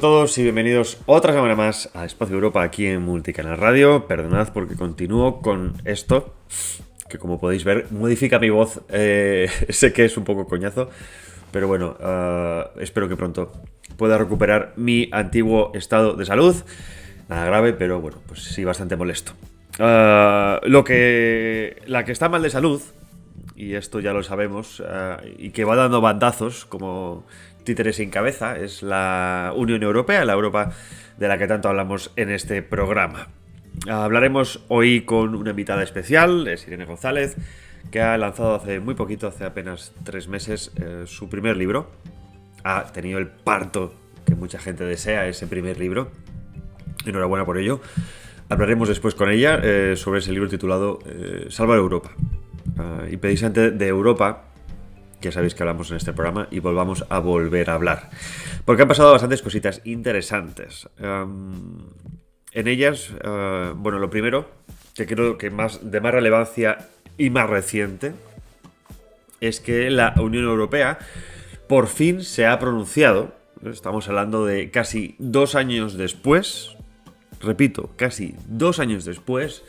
todos y bienvenidos otra semana más a Espacio Europa aquí en Multicanal Radio. Perdonad porque continúo con esto, que como podéis ver modifica mi voz. Sé que es un poco coñazo, pero bueno, espero que pronto pueda recuperar mi antiguo estado de salud. Nada grave, pero bueno, pues sí, bastante molesto. La que está mal de salud, y esto ya lo sabemos, y que va dando bandazos como títere sin cabeza, es la Unión Europea, la Europa de la que tanto hablamos en este programa. Hablaremos hoy con una invitada especial, es Irene González, que ha lanzado hace muy poquito, hace apenas 3 meses, su primer libro. Ha tenido el parto que mucha gente desea, ese primer libro. Enhorabuena por ello. Hablaremos después con ella sobre ese libro titulado Salvar Europa. Y precisamente de Europa, que sabéis que hablamos en este programa, y volvamos a volver a hablar. Porque han pasado bastantes cositas interesantes. En ellas, bueno, lo primero, que creo que de más relevancia y más reciente, es que la Unión Europea por fin se ha pronunciado. Estamos hablando de casi 2 años después, repito, casi 2 años después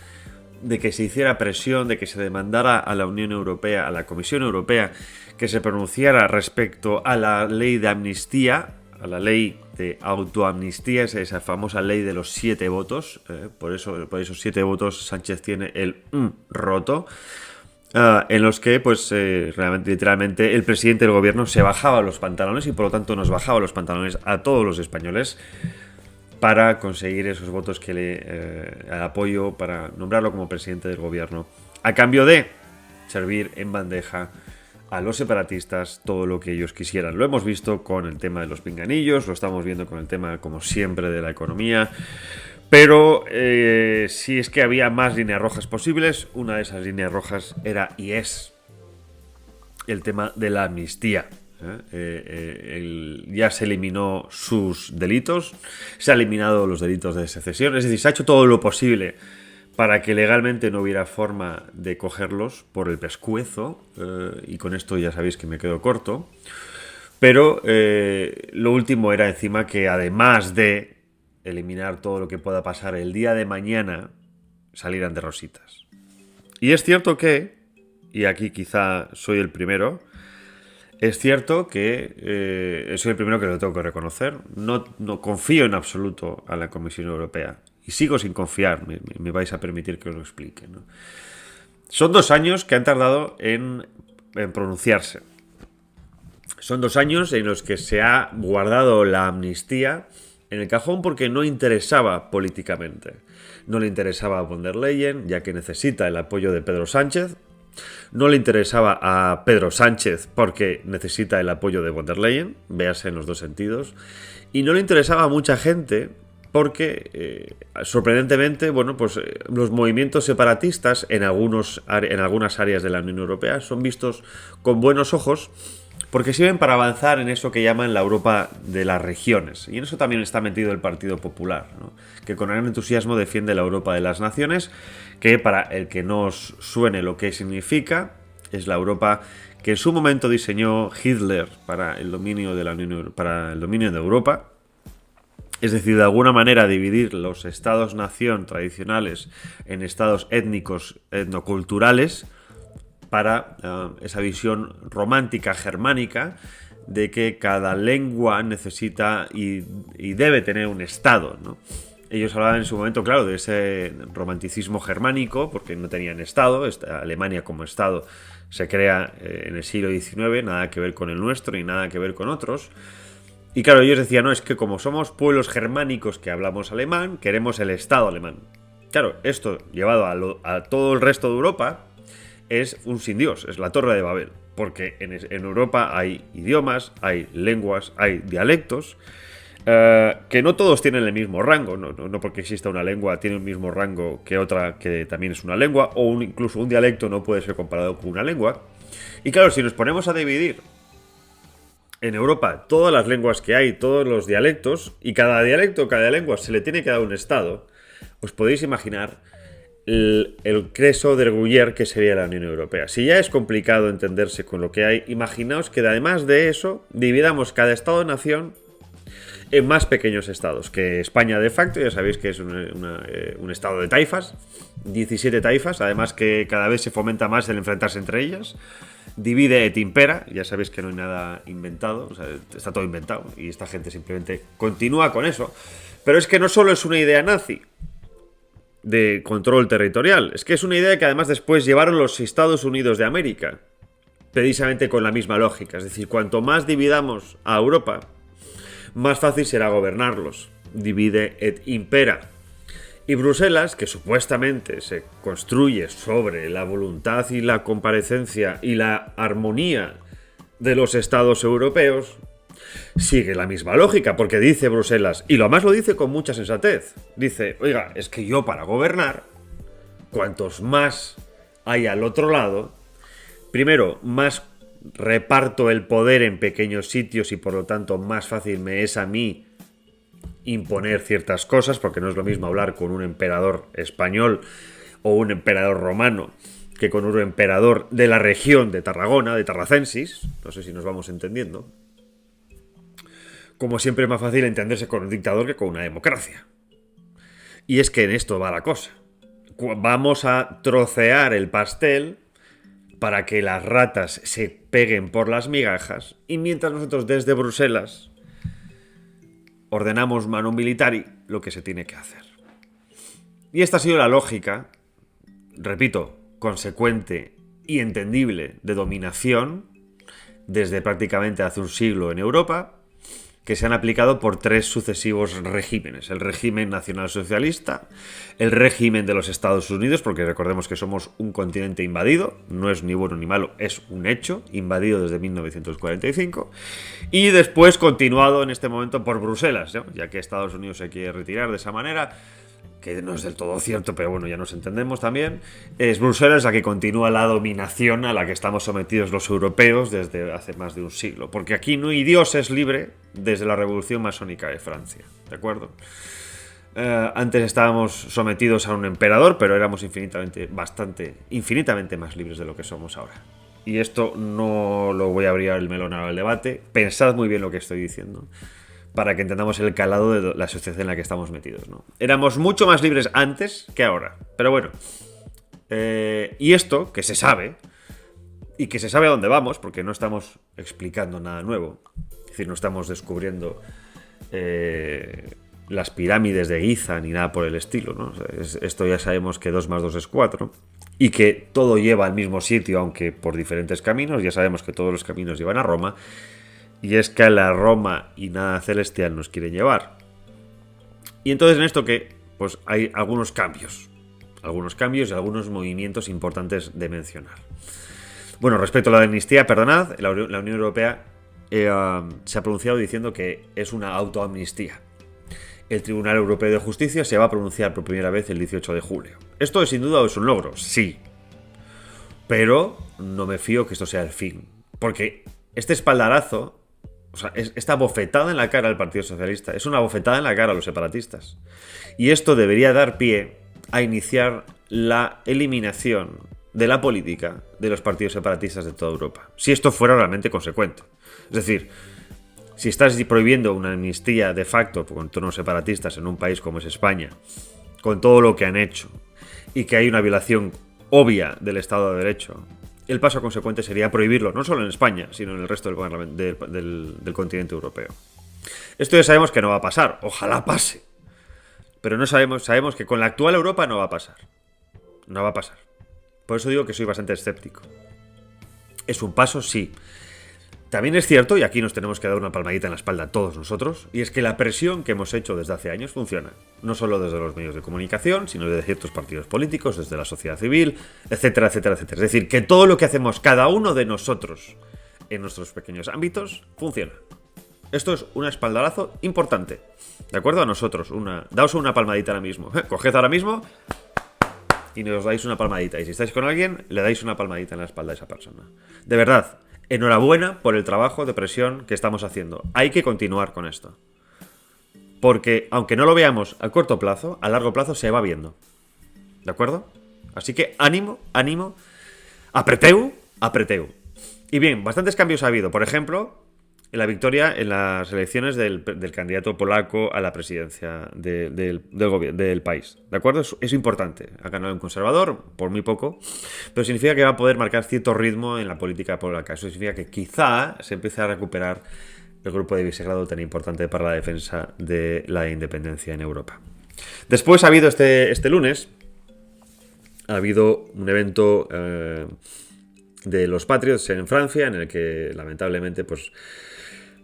de que se hiciera presión, de que se demandara a la Unión Europea, a la Comisión Europea, que se pronunciara respecto a la ley de amnistía, a la ley de autoamnistía, esa famosa ley de los 7 votos. Por esos 7 votos Sánchez tiene el roto, en los que, pues, realmente, literalmente, el presidente del gobierno se bajaba los pantalones y por lo tanto nos bajaba los pantalones a todos los españoles para conseguir esos votos que le apoyo para nombrarlo como presidente del gobierno, a cambio de servir en bandeja a los separatistas todo lo que ellos quisieran. Lo hemos visto con el tema de los pinganillos, lo estamos viendo con el tema, como siempre, de la economía, pero si es que había más líneas rojas posibles, una de esas líneas rojas era y es el tema de la amnistía. Ya se eliminó sus delitos, se ha eliminado los delitos de secesión, es decir, se ha hecho todo lo posible para que legalmente no hubiera forma de cogerlos por el pescuezo, y con esto ya sabéis que me quedo corto, pero lo último era encima que, además de eliminar todo lo que pueda pasar el día de mañana, salieran de rositas. Y es cierto que, y aquí quizá soy el primero, es cierto que soy el primero que lo tengo que reconocer. No confío en absoluto a la Comisión Europea. Y sigo sin confiar. Me vais a permitir que os lo explique, ¿no? Son 2 años que han tardado en pronunciarse. Son 2 años en los que se ha guardado la amnistía en el cajón porque no interesaba políticamente. No le interesaba a von der Leyen, ya que necesita el apoyo de Pedro Sánchez. No le interesaba a Pedro Sánchez porque necesita el apoyo de von der Leyen, véase en los 2 sentidos, y no le interesaba a mucha gente porque, sorprendentemente, bueno, pues los movimientos separatistas en algunas áreas de la Unión Europea son vistos con buenos ojos porque sirven para avanzar en eso que llaman la Europa de las regiones. Y en eso también está metido el Partido Popular, ¿no? Que con gran entusiasmo defiende la Europa de las naciones, que, para el que no os suene lo que significa, es la Europa que en su momento diseñó Hitler para el dominio de Europa. Es decir, de alguna manera dividir los estados-nación tradicionales en estados étnicos, etnoculturales, para esa visión romántica germánica de que cada lengua necesita y debe tener un estado, ¿no? Ellos hablaban en su momento, claro, de ese romanticismo germánico, porque no tenían estado. Alemania como estado se crea en el siglo XIX, nada que ver con el nuestro y nada que ver con otros. Y claro, ellos decían, no, es que como somos pueblos germánicos que hablamos alemán, queremos el estado alemán. Claro, esto llevado a todo el resto de Europa es un sin Dios, es la Torre de Babel, porque en Europa hay idiomas, hay lenguas, hay dialectos, que no todos tienen el mismo rango, no porque exista una lengua tiene el mismo rango que otra que también es una lengua, o incluso un dialecto no puede ser comparado con una lengua. Y claro, si nos ponemos a dividir en Europa todas las lenguas que hay, todos los dialectos, y cada dialecto, cada lengua se le tiene que dar un estado, os podéis imaginar el creso de Gruyère que sería la Unión Europea. Si ya es complicado entenderse con lo que hay, imaginaos que además de eso dividamos cada estado-nación más pequeños estados que España de facto. Ya sabéis que es un estado de taifas, 17 taifas, además que cada vez se fomenta más el enfrentarse entre ellas. Divide et impera, ya sabéis que no hay nada inventado, o sea, está todo inventado y esta gente simplemente continúa con eso. Pero es que no solo es una idea nazi de control territorial, es que es una idea que además después llevaron los Estados Unidos de América, precisamente con la misma lógica. Es decir, cuanto más dividamos a Europa, más fácil será gobernarlos. Divide et impera. Y Bruselas, que supuestamente se construye sobre la voluntad y la comparecencia y la armonía de los estados europeos, sigue la misma lógica, porque dice Bruselas, y lo más lo dice con mucha sensatez, dice, oiga, es que yo para gobernar, cuantos más hay al otro lado, primero, más reparto el poder en pequeños sitios y por lo tanto más fácil me es a mí imponer ciertas cosas, porque no es lo mismo hablar con un emperador español o un emperador romano que con un emperador de la región de Tarragona, de Tarracensis. No sé si nos vamos entendiendo. Como siempre es más fácil entenderse con un dictador que con una democracia. Y es que en esto va la cosa. Vamos a trocear el pastel para que las ratas se peguen por las migajas, y mientras nosotros desde Bruselas ordenamos manu militari lo que se tiene que hacer. Y esta ha sido la lógica, repito, consecuente y entendible de dominación desde prácticamente hace un siglo en Europa, que se han aplicado por tres sucesivos regímenes. El régimen nacionalsocialista, el régimen de los Estados Unidos, porque recordemos que somos un continente invadido, no es ni bueno ni malo, es un hecho, invadido desde 1945, y después continuado en este momento por Bruselas, ¿no? Ya que Estados Unidos se quiere retirar de esa manera, que no es del todo cierto, pero bueno, ya nos entendemos también. Es Bruselas la que continúa la dominación a la que estamos sometidos los europeos desde hace más de un siglo. Porque aquí no hay Dios es libre desde la Revolución Masónica de Francia, ¿de acuerdo? Antes estábamos sometidos a un emperador, pero éramos infinitamente más libres de lo que somos ahora. Y esto no lo voy a abrir el melón al debate. Pensad muy bien lo que estoy diciendo, para que entendamos el calado de la sociedad en la que estamos metidos, ¿no? Éramos mucho más libres antes que ahora. Pero bueno. Y esto, que se sabe, y que se sabe a dónde vamos, porque no estamos explicando nada nuevo. Es decir, no estamos descubriendo las pirámides de Giza ni nada por el estilo, ¿no? O sea, esto ya sabemos que 2 más 2 es 4. Y que todo lleva al mismo sitio, aunque por diferentes caminos. Ya sabemos que todos los caminos llevan a Roma. Y es que a la Roma y nada celestial nos quieren llevar. Y entonces en esto que pues hay algunos cambios y algunos movimientos importantes de mencionar. Bueno, respecto a la amnistía, perdonad, la Unión Europea se ha pronunciado diciendo que es una autoamnistía. El Tribunal Europeo de Justicia se va a pronunciar por primera vez el 18 de julio. ¿Esto sin duda es un logro? Sí. Pero no me fío que esto sea el fin. Porque este espaldarazo, o sea, esta bofetada en la cara al Partido Socialista es una bofetada en la cara a los separatistas. Y esto debería dar pie a iniciar la eliminación de la política de los partidos separatistas de toda Europa. Si esto fuera realmente consecuente. Es decir, si estás prohibiendo una amnistía de facto con tonos separatistas en un país como es España, con todo lo que han hecho, y que hay una violación obvia del Estado de Derecho, el paso consecuente sería prohibirlo, no solo en España, sino en el resto del continente europeo. Esto ya sabemos que no va a pasar, ojalá pase. Pero no sabemos que con la actual Europa no va a pasar. No va a pasar. Por eso digo que soy bastante escéptico. ¿Es un paso? Sí. También es cierto, y aquí nos tenemos que dar una palmadita en la espalda a todos nosotros, y es que la presión que hemos hecho desde hace años funciona. No solo desde los medios de comunicación, sino desde ciertos partidos políticos, desde la sociedad civil, etcétera, etcétera, etcétera. Es decir, que todo lo que hacemos cada uno de nosotros en nuestros pequeños ámbitos funciona. Esto es un espaldarazo importante. ¿De acuerdo? A nosotros. Daos una palmadita ahora mismo. Coged ahora mismo y nos dais una palmadita. Y si estáis con alguien, le dais una palmadita en la espalda a esa persona. De verdad. Enhorabuena por el trabajo de presión que estamos haciendo. Hay que continuar con esto. Porque, aunque no lo veamos a corto plazo, a largo plazo se va viendo. ¿De acuerdo? Así que ánimo, ánimo. Apreteu, apreteu. Y bien, bastantes cambios ha habido. Por ejemplo, la victoria en las elecciones del candidato polaco a la presidencia del país. ¿De acuerdo? Es importante. Ha ganado un conservador, por muy poco, pero significa que va a poder marcar cierto ritmo en la política polaca. Eso significa que quizá se empiece a recuperar el grupo de Visegrado tan importante para la defensa de la independencia en Europa. Después ha habido este lunes, ha habido un evento de los Patriots en Francia, en el que lamentablemente pues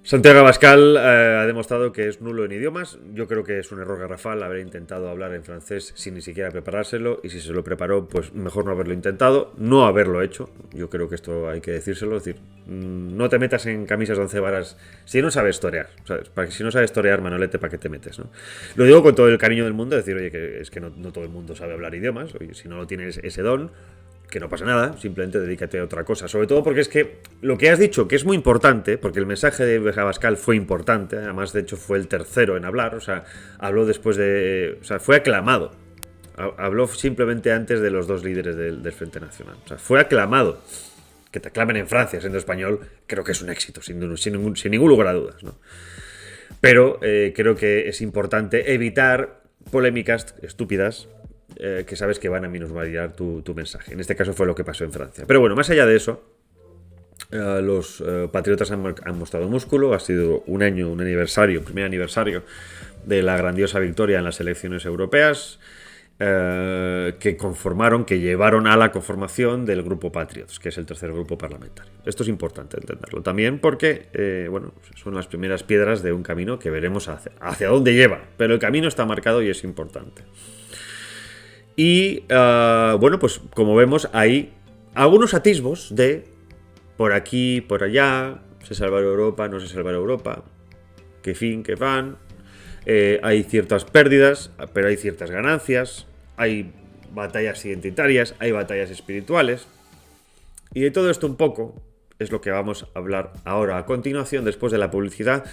Santiago Abascal ha demostrado que es nulo en idiomas. Yo creo que es un error garrafal haber intentado hablar en francés sin ni siquiera preparárselo, y si se lo preparó, pues mejor no haberlo intentado, no haberlo hecho. Yo creo que esto hay que decírselo, es decir, no te metas en camisas de 11 varas si no sabes torear, ¿sabes? Si no sabes torear, Manolete, ¿para qué te metes, no? Lo digo con todo el cariño del mundo, decir, oye, que es que no todo el mundo sabe hablar idiomas, oye, si no lo tienes ese don, que no pasa nada, simplemente dedícate a otra cosa. Sobre todo porque es que lo que has dicho, que es muy importante, porque el mensaje de Abascal fue importante, además de hecho fue el tercero en hablar, o sea, habló después de... O sea, fue aclamado. Habló simplemente antes de los dos líderes del Frente Nacional. O sea, fue aclamado. Que te aclamen en Francia siendo español, creo que es un éxito, sin ningún lugar a dudas, ¿no? Pero creo que es importante evitar polémicas estúpidas, que sabes que van a minusvalidar tu mensaje. En este caso fue lo que pasó en Francia. Pero bueno, más allá de eso, los patriotas han mostrado músculo. Ha sido un primer aniversario de la grandiosa victoria en las elecciones europeas, que llevaron a la conformación del grupo Patriots, que es el tercer grupo parlamentario. Esto es importante entenderlo también porque, bueno, son las primeras piedras de un camino que veremos hacia dónde lleva. Pero el camino está marcado y es importante. Y, bueno, pues como vemos, hay algunos atisbos de por aquí, por allá, se salvará Europa, no se salvará Europa, qué fin, qué fan. Hay ciertas pérdidas, pero hay ciertas ganancias, hay batallas identitarias, hay batallas espirituales. Y de todo esto un poco es lo que vamos a hablar ahora a continuación, después de la publicidad,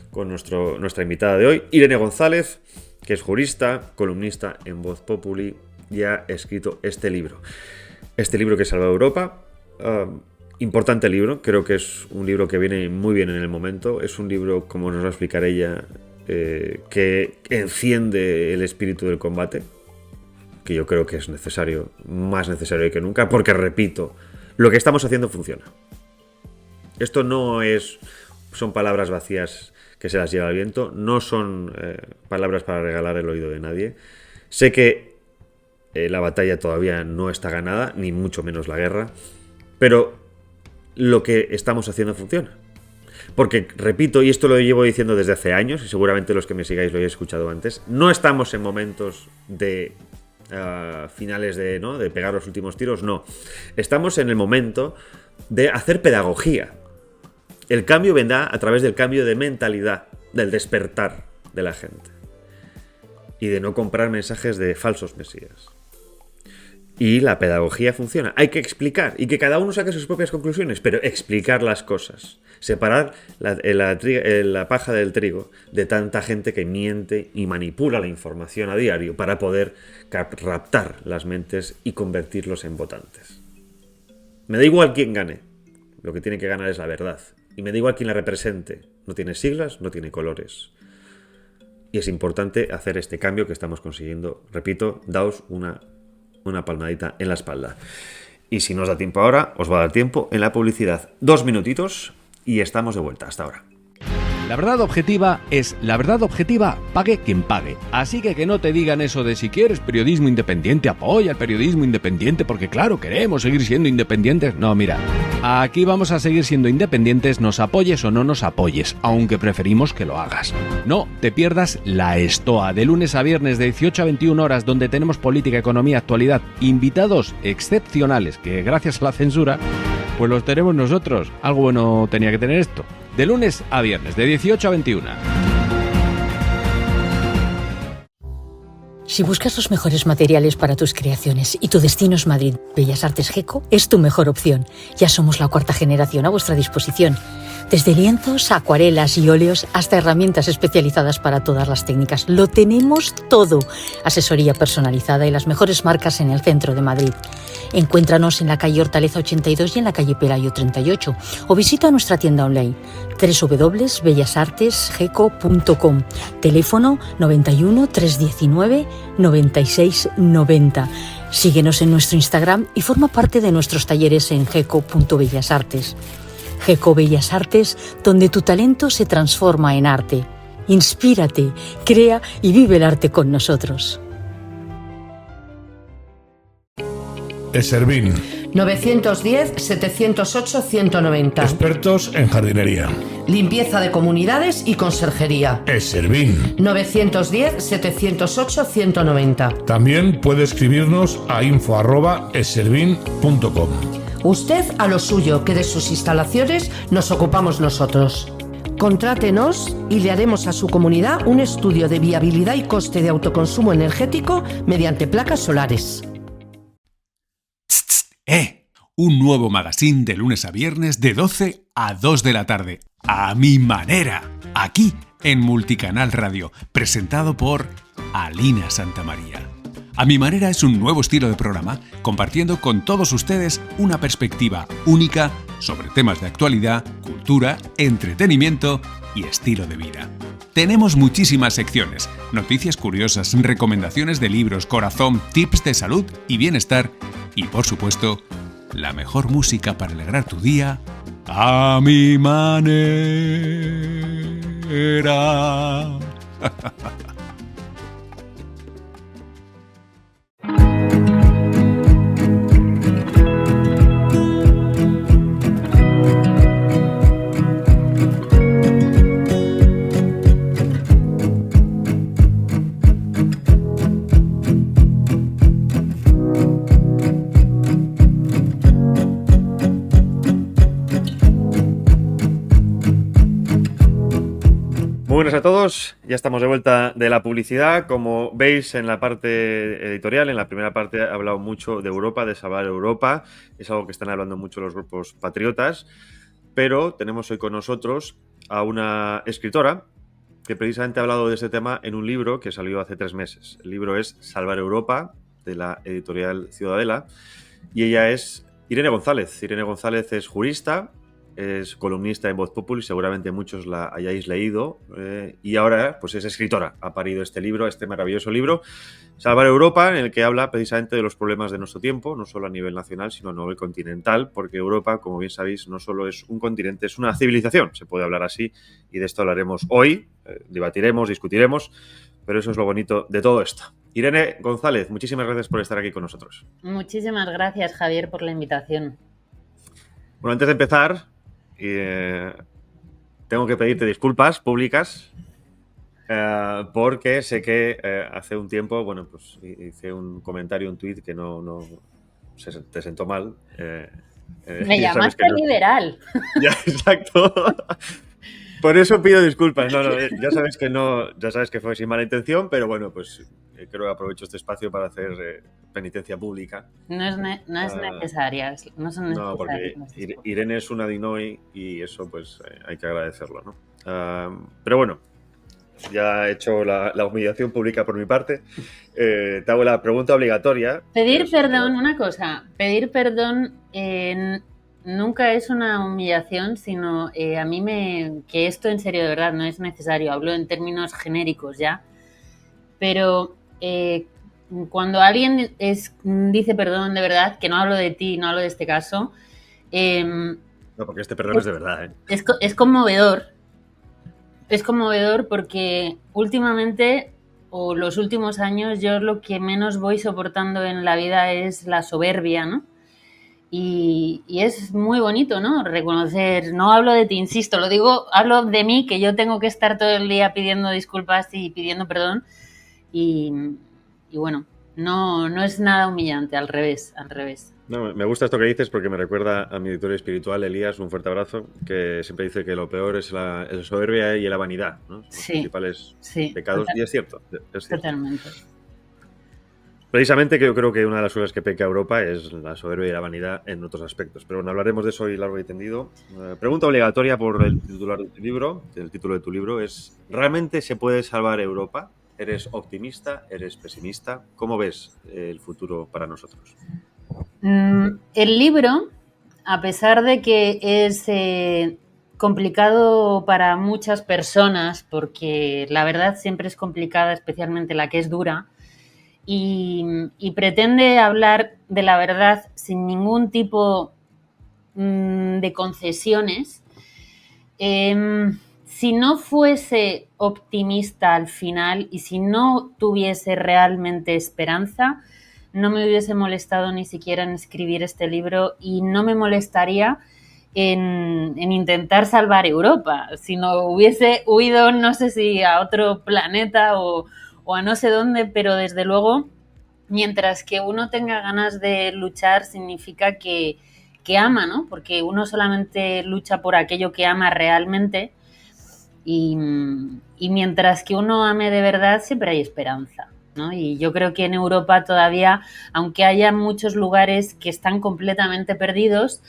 con nuestra invitada de hoy, Irene González, que es jurista, columnista en Voz Populi, y ha escrito este libro que salva Europa. Importante libro, creo que es un libro que viene muy bien en el momento. Es un libro, como nos va a explicar ella, que enciende el espíritu del combate, que yo creo que es necesario, más necesario que nunca, porque repito, lo que estamos haciendo funciona. Esto no son palabras vacías que se las lleva el viento, no son palabras para regalar el oído de nadie. Sé que la batalla todavía no está ganada, ni mucho menos la guerra, pero lo que estamos haciendo funciona. Porque, repito, y esto lo llevo diciendo desde hace años, y seguramente los que me sigáis lo hayáis escuchado antes, no estamos en momentos de finales de pegar los últimos tiros, no. Estamos en el momento de hacer pedagogía. El cambio vendrá a través del cambio de mentalidad, del despertar de la gente. Y de no comprar mensajes de falsos mesías. Y la pedagogía funciona. Hay que explicar y que cada uno saque sus propias conclusiones, pero explicar las cosas. Separar la paja del trigo de tanta gente que miente y manipula la información a diario para poder raptar las mentes y convertirlos en votantes. Me da igual quién gane. Lo que tiene que ganar es la verdad. Y me da igual quién la represente. No tiene siglas, no tiene colores. Y es importante hacer este cambio que estamos consiguiendo. Repito, daos una palmadita en la espalda. Y si no os da tiempo ahora, os va a dar tiempo en la publicidad. 2 minutitos y estamos de vuelta. Hasta ahora. La verdad objetiva es la verdad objetiva, pague quien pague. Así que no te digan eso de si quieres periodismo independiente, apoya el periodismo independiente, porque claro, queremos seguir siendo independientes. No, mira, aquí vamos a seguir siendo independientes, nos apoyes o no nos apoyes, aunque preferimos que lo hagas. No te pierdas La Estoa, de lunes a viernes de 18 a 21 horas, donde tenemos política, economía, actualidad, invitados excepcionales, que gracias a la censura, pues los tenemos nosotros. Algo bueno tenía que tener esto. De lunes a viernes, de 18 a 21. Si buscas los mejores materiales para tus creaciones y tu destino es Madrid, Bellas Artes GECO es tu mejor opción. Ya somos la 4ª generación a vuestra disposición. Desde lienzos, acuarelas y óleos hasta herramientas especializadas para todas las técnicas. Lo tenemos todo. Asesoría personalizada y las mejores marcas en el centro de Madrid. Encuéntranos en la calle Hortaleza 82 y en la calle Pelayo 38 o visita nuestra tienda online www.bellasartesgeco.com. Teléfono 91 319 96 90. Síguenos en nuestro Instagram y forma parte de nuestros talleres en geco.bellasartes. Geco Bellas Artes, donde tu talento se transforma en arte. Inspírate, crea y vive el arte con nosotros. Eservín. 910-708-190. Expertos en jardinería. Limpieza de comunidades y conserjería. Eservín. 910-708-190. También puede escribirnos a info@eservín.com. Usted a lo suyo, que de sus instalaciones nos ocupamos nosotros. Contrátenos y le haremos a su comunidad un estudio de viabilidad y coste de autoconsumo energético mediante placas solares. Un nuevo magazine de lunes a viernes de 12 a 2 de la tarde. A mi manera. Aquí en Multicanal Radio. Presentado por Alina Santamaría. A mi manera es un nuevo estilo de programa compartiendo con todos ustedes una perspectiva única sobre temas de actualidad, cultura, entretenimiento y estilo de vida. Tenemos muchísimas secciones, noticias curiosas, recomendaciones de libros, corazón, tips de salud y bienestar y, por supuesto, la mejor música para alegrar tu día a mi manera. Buenas a todos, ya estamos de vuelta de la publicidad. Como veis en la parte editorial, en la primera parte he hablado mucho de Europa, de salvar Europa. Es algo que están hablando mucho los grupos patriotas, pero tenemos hoy con nosotros a una escritora que precisamente ha hablado de este tema en un libro que salió hace 3 meses. El libro es Salvar Europa, de la editorial Ciudadela, y ella es Irene González. Irene González es jurista, es columnista en Voz Populi, seguramente muchos la hayáis leído, y ahora pues es escritora. Ha parido este libro, este maravilloso libro, Salvar Europa, en el que habla precisamente de los problemas de nuestro tiempo, no solo a nivel nacional, sino a nivel continental, porque Europa, como bien sabéis, no solo es un continente, es una civilización, se puede hablar así, y de esto hablaremos hoy, debatiremos, discutiremos, pero eso es lo bonito de todo esto. Irene González, muchísimas gracias por estar aquí con nosotros. Muchísimas gracias, Javier, por la invitación. Bueno, antes de empezar, tengo que pedirte disculpas públicas porque sé que hace un tiempo, bueno, pues hice un comentario, un tuit que no te sentó mal. Me llamaste liberal. Ya, exacto. Por eso pido disculpas. No, ya sabes que fue sin mala intención, pero bueno, pues creo que aprovecho este espacio para hacer penitencia pública. No es necesaria. No son necesarias. No, porque Irene es una Dinoy y eso pues hay que agradecerlo, ¿no? Pero bueno, ya he hecho la humillación pública por mi parte. Te hago la pregunta obligatoria. Pedir perdón, una cosa. Pedir perdón nunca es una humillación, sino a mí que esto en serio de verdad no es necesario. Hablo en términos genéricos ya. Pero cuando alguien dice perdón de verdad, que no hablo de ti, no hablo de este caso. No, porque este perdón es de verdad, ¿eh? Es conmovedor. Es conmovedor porque últimamente, o los últimos años, yo lo que menos voy soportando en la vida es la soberbia, ¿no? Y es muy bonito, ¿no? Reconocer, no hablo de ti, insisto, lo digo, hablo de mí, que yo tengo que estar todo el día pidiendo disculpas y pidiendo perdón. Y bueno, no es nada humillante, al revés. No, me gusta esto que dices porque me recuerda a mi editor espiritual, Elías, un fuerte abrazo, que siempre dice que lo peor es la soberbia y la vanidad, ¿no? Son los principales pecados, y es cierto. Totalmente. Precisamente que yo creo que una de las cosas que peca Europa es la soberbia y la vanidad en otros aspectos. Pero bueno, hablaremos de eso hoy largo y tendido. Pregunta obligatoria por el titular del libro. El título de tu libro es ¿realmente se puede salvar Europa? ¿Eres optimista? ¿Eres pesimista? ¿Cómo ves el futuro para nosotros? El libro, a pesar de que es complicado para muchas personas, porque la verdad siempre es complicada, especialmente la que es dura, y pretende hablar de la verdad sin ningún tipo de concesiones, si no fuese optimista al final y si no tuviese realmente esperanza, no me hubiese molestado ni siquiera en escribir este libro y no me molestaría en intentar salvar Europa, si no hubiese huido, no sé si a otro planeta o a no sé dónde, pero desde luego, mientras que uno tenga ganas de luchar, significa que ama, ¿no? Porque uno solamente lucha por aquello que ama realmente y mientras que uno ame de verdad, siempre hay esperanza, ¿no? Y yo creo que en Europa todavía, aunque haya muchos lugares que están completamente perdidos,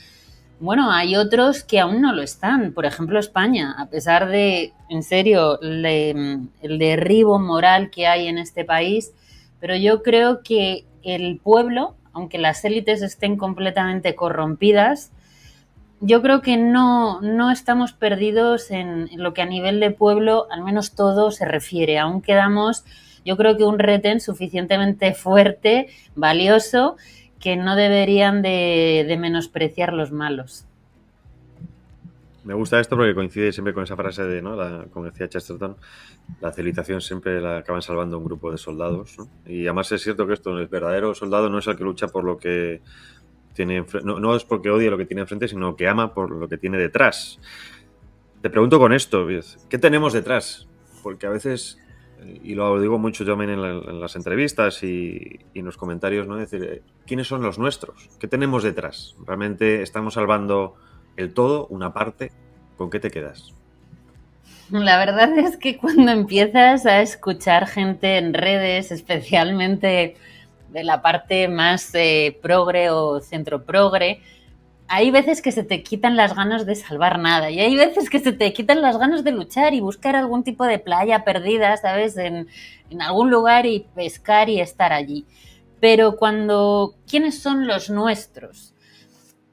bueno, hay otros que aún no lo están. Por ejemplo, España, a pesar de, en serio, el derribo moral que hay en este país, pero yo creo que el pueblo, aunque las élites estén completamente corrompidas, yo creo que no estamos perdidos en lo que a nivel de pueblo, al menos todo se refiere. Aún quedamos, yo creo que un retén suficientemente fuerte, valioso, que no deberían de menospreciar los malos. Me gusta esto porque coincide siempre con esa frase de, ¿no? Como decía Chesterton, la civilización siempre la acaban salvando un grupo de soldados, ¿no? Y además es cierto que esto, el verdadero soldado no es el que lucha por lo que tiene enfrente, no es porque odia lo que tiene enfrente, sino que ama por lo que tiene detrás. Te pregunto con esto, ¿qué tenemos detrás? Porque a veces, y lo digo mucho también en las entrevistas y en los comentarios, ¿no? Es decir, ¿quiénes son los nuestros? ¿Qué tenemos detrás? ¿Realmente estamos salvando el todo, una parte? ¿Con qué te quedas? La verdad es que cuando empiezas a escuchar gente en redes, especialmente de la parte más progre o centro progre, hay veces que se te quitan las ganas de salvar nada y hay veces que se te quitan las ganas de luchar y buscar algún tipo de playa perdida, ¿sabes? En algún lugar y pescar y estar allí. Pero ¿quiénes son los nuestros?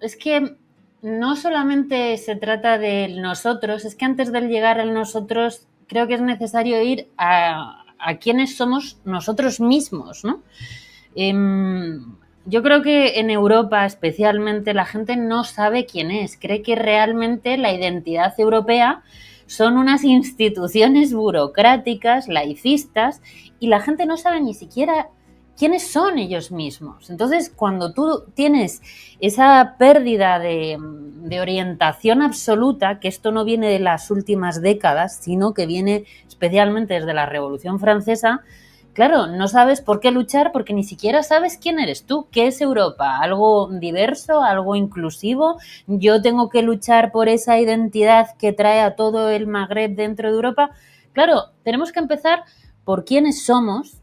Es que no solamente se trata del nosotros, es que antes de llegar al nosotros creo que es necesario ir a quiénes somos nosotros mismos, ¿no? Yo creo que en Europa especialmente la gente no sabe quién es, cree que realmente la identidad europea son unas instituciones burocráticas, laicistas, y la gente no sabe ni siquiera quiénes son ellos mismos. Entonces, cuando tú tienes esa pérdida de orientación absoluta, que esto no viene de las últimas décadas, sino que viene especialmente desde la Revolución Francesa, claro, no sabes por qué luchar porque ni siquiera sabes quién eres tú, qué es Europa, algo diverso, algo inclusivo. Yo tengo que luchar por esa identidad que trae a todo el Magreb dentro de Europa. Claro, tenemos que empezar por quiénes somos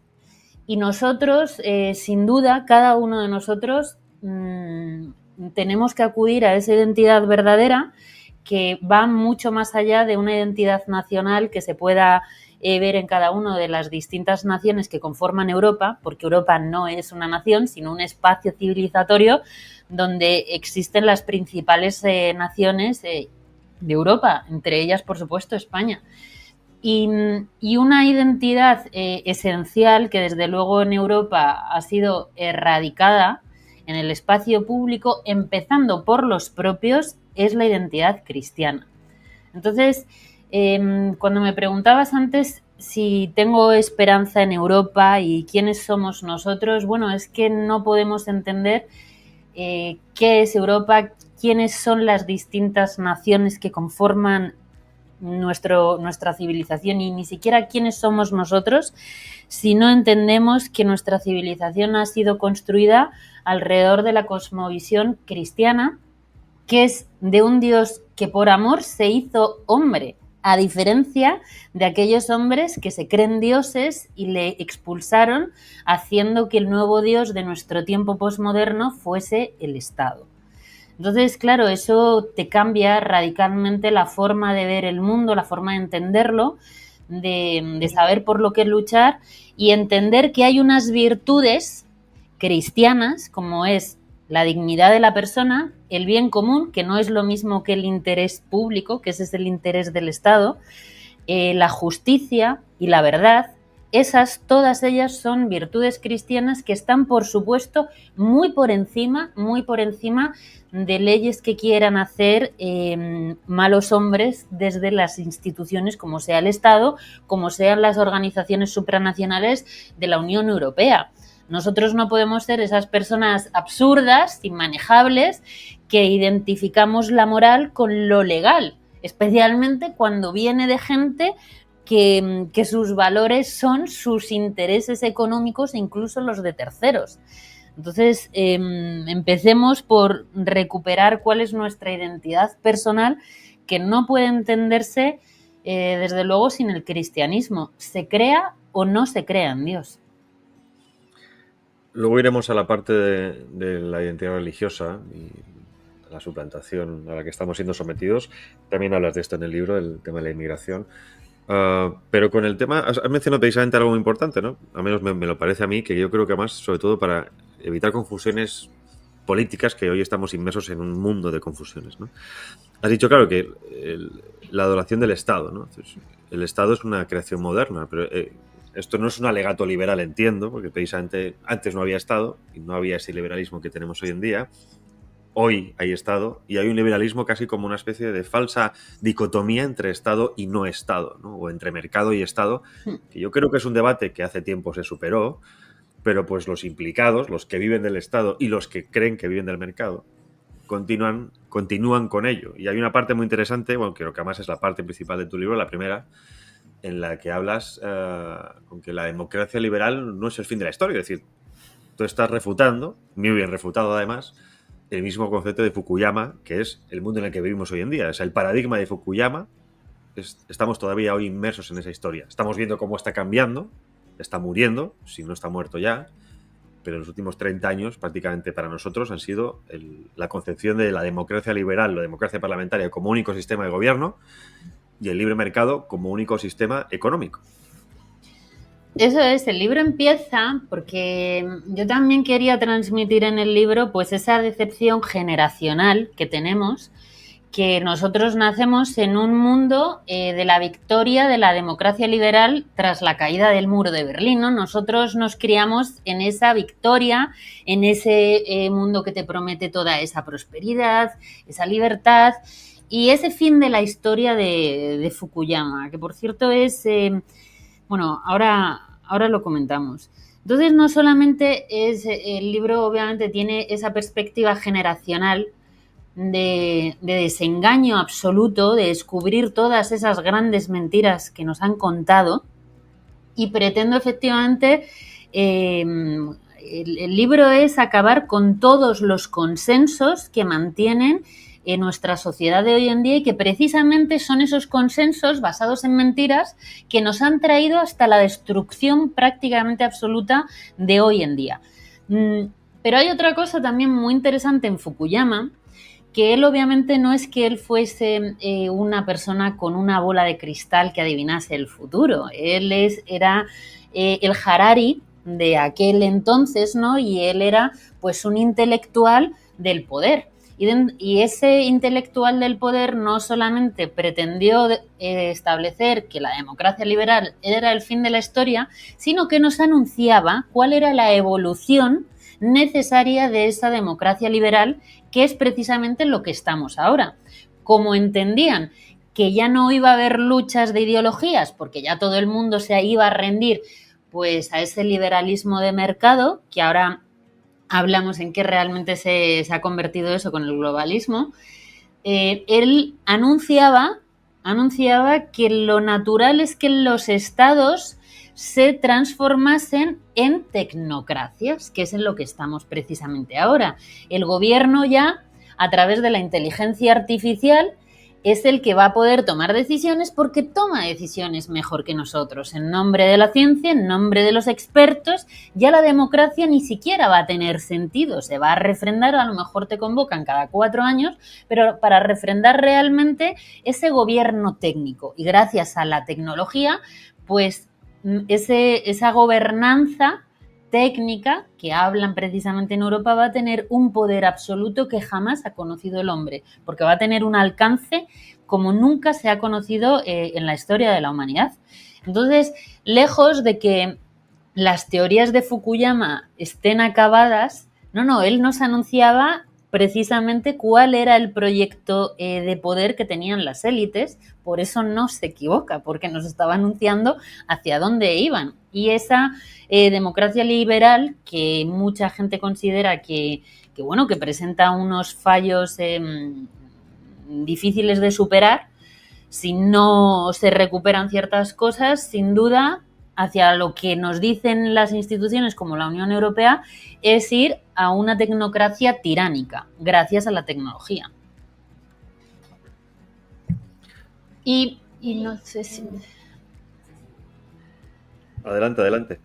y nosotros, sin duda, cada uno de nosotros tenemos que acudir a esa identidad verdadera que va mucho más allá de una identidad nacional que se pueda ver en cada una de las distintas naciones que conforman Europa, porque Europa no es una nación, sino un espacio civilizatorio donde existen las principales naciones de Europa, entre ellas, por supuesto, España. Y una identidad esencial que desde luego en Europa ha sido erradicada en el espacio público, empezando por los propios, es la identidad cristiana. Entonces, cuando me preguntabas antes si tengo esperanza en Europa y quiénes somos nosotros, bueno, es que no podemos entender qué es Europa, quiénes son las distintas naciones que conforman nuestra civilización y ni siquiera quiénes somos nosotros si no entendemos que nuestra civilización ha sido construida alrededor de la cosmovisión cristiana, que es de un Dios que por amor se hizo hombre, a diferencia de aquellos hombres que se creen dioses y le expulsaron, haciendo que el nuevo Dios de nuestro tiempo posmoderno fuese el Estado. Entonces, claro, eso te cambia radicalmente la forma de ver el mundo, la forma de entenderlo, de saber por lo que luchar y entender que hay unas virtudes cristianas, como es la dignidad de la persona, el bien común, que no es lo mismo que el interés público, que ese es el interés del Estado, la justicia y la verdad. Todas ellas son virtudes cristianas que están, por supuesto, muy por encima de leyes que quieran hacer malos hombres desde las instituciones, como sea el Estado, como sean las organizaciones supranacionales de la Unión Europea. Nosotros no podemos ser esas personas absurdas, inmanejables, que identificamos la moral con lo legal, especialmente cuando viene de gente que sus valores son sus intereses económicos e incluso los de terceros. Entonces, empecemos por recuperar cuál es nuestra identidad personal, que no puede entenderse, desde luego, sin el cristianismo. Se crea o no se crea en Dios. Luego iremos a la parte de la identidad religiosa y la suplantación a la que estamos siendo sometidos. También hablas de esto en el libro, el tema de la inmigración. Pero con el tema, has mencionado precisamente algo muy importante, ¿no? Al menos me lo parece a mí, que yo creo que además, sobre todo para evitar confusiones políticas, que hoy estamos inmersos en un mundo de confusiones, ¿no? Has dicho, claro, que la adoración del Estado, ¿no? Entonces, el Estado es una creación moderna, pero esto no es un alegato liberal, entiendo, porque precisamente antes no había Estado y no había ese liberalismo que tenemos hoy en día. Hoy hay Estado y hay un liberalismo casi como una especie de falsa dicotomía entre Estado y no Estado, ¿no? O entre mercado y Estado, que yo creo que es un debate que hace tiempo se superó, pero pues los implicados, los que viven del Estado y los que creen que viven del mercado, continúan con ello. Y hay una parte muy interesante, bueno, creo que además es la parte principal de tu libro, la primera, en la que hablas con que la democracia liberal no es el fin de la historia. Es decir, tú estás refutando, muy bien refutado además, el mismo concepto de Fukuyama, que es el mundo en el que vivimos hoy en día. Es el paradigma de Fukuyama. Estamos todavía hoy inmersos en esa historia. Estamos viendo cómo está cambiando, está muriendo, si no está muerto ya, pero en los últimos 30 años prácticamente para nosotros han sido la concepción de la democracia liberal, la democracia parlamentaria como único sistema de gobierno y el libre mercado como único sistema económico. Eso es, el libro empieza porque yo también quería transmitir en el libro pues esa decepción generacional que tenemos, que nosotros nacemos en un mundo de la victoria de la democracia liberal tras la caída del muro de Berlín, ¿no? Nosotros nos criamos en esa victoria, en ese mundo que te promete toda esa prosperidad, esa libertad y ese fin de la historia de Fukuyama, que por cierto es... Bueno, ahora lo comentamos. Entonces, no solamente es el libro, obviamente, tiene esa perspectiva generacional de desengaño absoluto, de descubrir todas esas grandes mentiras que nos han contado, y pretendo efectivamente, el libro es acabar con todos los consensos que mantienen en nuestra sociedad de hoy en día y que precisamente son esos consensos basados en mentiras que nos han traído hasta la destrucción prácticamente absoluta de hoy en día. Pero hay otra cosa también muy interesante en Fukuyama, que él obviamente no es que él fuese una persona con una bola de cristal que adivinase el futuro. Él era el Harari de aquel entonces, ¿no? Y él era pues un intelectual del poder. Y ese intelectual del poder no solamente pretendió establecer que la democracia liberal era el fin de la historia, sino que nos anunciaba cuál era la evolución necesaria de esa democracia liberal, que es precisamente lo que estamos ahora. Como entendían que ya no iba a haber luchas de ideologías, porque ya todo el mundo se iba a rendir pues a ese liberalismo de mercado, que ahora hablamos en qué realmente se ha convertido eso con el globalismo, él anunciaba que lo natural es que los estados se transformasen en tecnocracias, que es en lo que estamos precisamente ahora. El gobierno ya, a través de la inteligencia artificial, es el que va a poder tomar decisiones porque toma decisiones mejor que nosotros. En nombre de la ciencia, en nombre de los expertos, ya la democracia ni siquiera va a tener sentido. Se va a refrendar, a lo mejor te convocan cada 4 años, pero para refrendar realmente ese gobierno técnico. Y gracias a la tecnología, pues esa gobernanza técnica que hablan precisamente en Europa va a tener un poder absoluto que jamás ha conocido el hombre, porque va a tener un alcance como nunca se ha conocido en la historia de la humanidad. Entonces, lejos de que las teorías de Fukuyama estén acabadas, no, él nos anunciaba precisamente cuál era el proyecto de poder que tenían las élites, por eso no se equivoca, porque nos estaba anunciando hacia dónde iban. Y esa democracia liberal, que mucha gente considera que presenta unos fallos difíciles de superar, si no se recuperan ciertas cosas, sin duda, hacia lo que nos dicen las instituciones como la Unión Europea, es ir a una tecnocracia tiránica, gracias a la tecnología. Y no sé si... Adelante.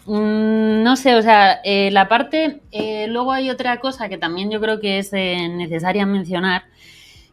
No sé, o sea, la parte... luego hay otra cosa que también yo creo que es necesaria mencionar,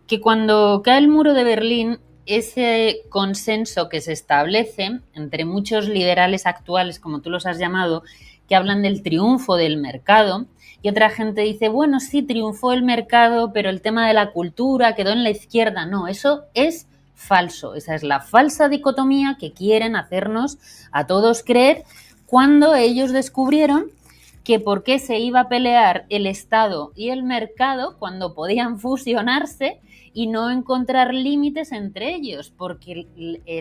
que cuando cae el muro de Berlín, ese consenso que se establece entre muchos liberales actuales, como tú los has llamado, que hablan del triunfo del mercado, y otra gente dice, bueno, sí, triunfó el mercado, pero el tema de la cultura quedó en la izquierda. No, eso es falso. Esa es la falsa dicotomía que quieren hacernos a todos creer cuando ellos descubrieron que por qué se iba a pelear el Estado y el mercado cuando podían fusionarse y no encontrar límites entre ellos, porque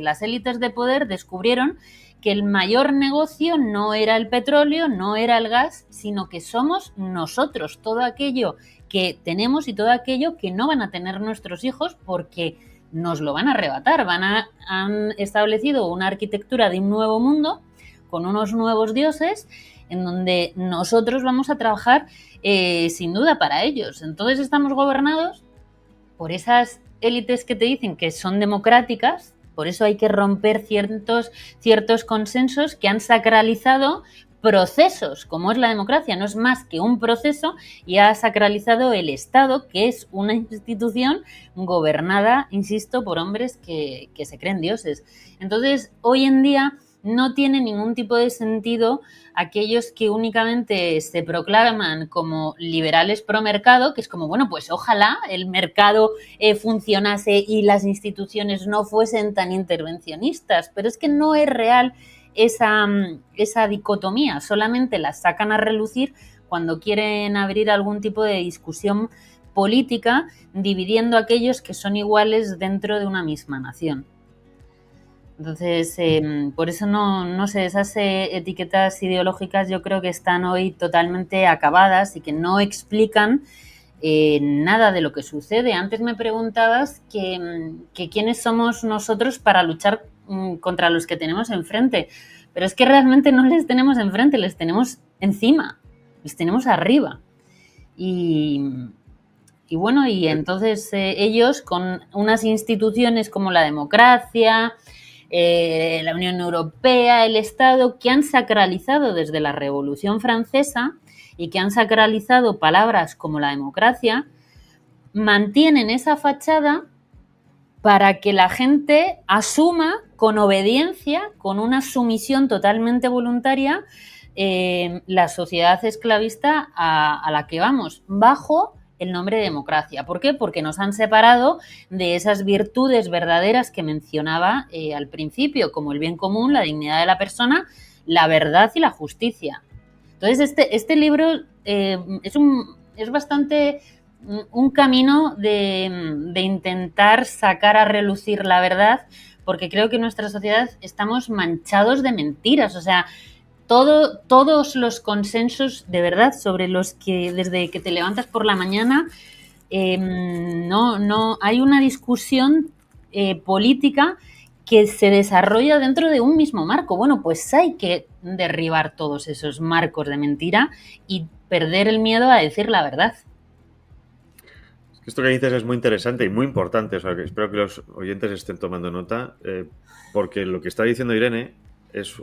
las élites de poder descubrieron que el mayor negocio no era el petróleo, no era el gas, sino que somos nosotros, todo aquello que tenemos y todo aquello que no van a tener nuestros hijos porque nos lo van a arrebatar. Han establecido una arquitectura de un nuevo mundo con unos nuevos dioses en donde nosotros vamos a trabajar sin duda para ellos. Entonces estamos gobernados por esas élites que te dicen que son democráticas, por eso hay que romper ciertos consensos que han sacralizado procesos, como es la democracia, no es más que un proceso, y ha sacralizado el Estado, que es una institución gobernada, insisto, por hombres que se creen dioses. Entonces, hoy en día no tiene ningún tipo de sentido aquellos que únicamente se proclaman como liberales pro mercado, que es como, bueno, pues ojalá el mercado funcionase y las instituciones no fuesen tan intervencionistas, pero es que no es real esa dicotomía, solamente la sacan a relucir cuando quieren abrir algún tipo de discusión política, dividiendo a aquellos que son iguales dentro de una misma nación. Entonces, por eso no sé, esas etiquetas ideológicas yo creo que están hoy totalmente acabadas y que no explican nada de lo que sucede. Antes me preguntabas que quiénes somos nosotros para luchar contra los que tenemos enfrente, pero es que realmente no les tenemos enfrente, les tenemos encima, les tenemos arriba. Y bueno, y entonces ellos con unas instituciones como la democracia, la Unión Europea, el Estado, que han sacralizado desde la Revolución Francesa y que han sacralizado palabras como la democracia, mantienen esa fachada para que la gente asuma con obediencia, con una sumisión totalmente voluntaria, la sociedad esclavista a la que vamos, bajo el nombre de democracia. ¿Por qué? Porque nos han separado de esas virtudes verdaderas que mencionaba al principio, como el bien común, la dignidad de la persona, la verdad y la justicia. Entonces, este libro es bastante un camino de intentar sacar a relucir la verdad, porque creo que en nuestra sociedad estamos manchados de mentiras. O sea, todos los consensos de verdad sobre los que desde que te levantas por la mañana no hay una discusión política que se desarrolla dentro de un mismo marco. Bueno, pues hay que derribar todos esos marcos de mentira y perder el miedo a decir la verdad. Esto que dices es muy interesante y muy importante. O sea, que espero que los oyentes estén tomando nota, porque lo que está diciendo Irene es...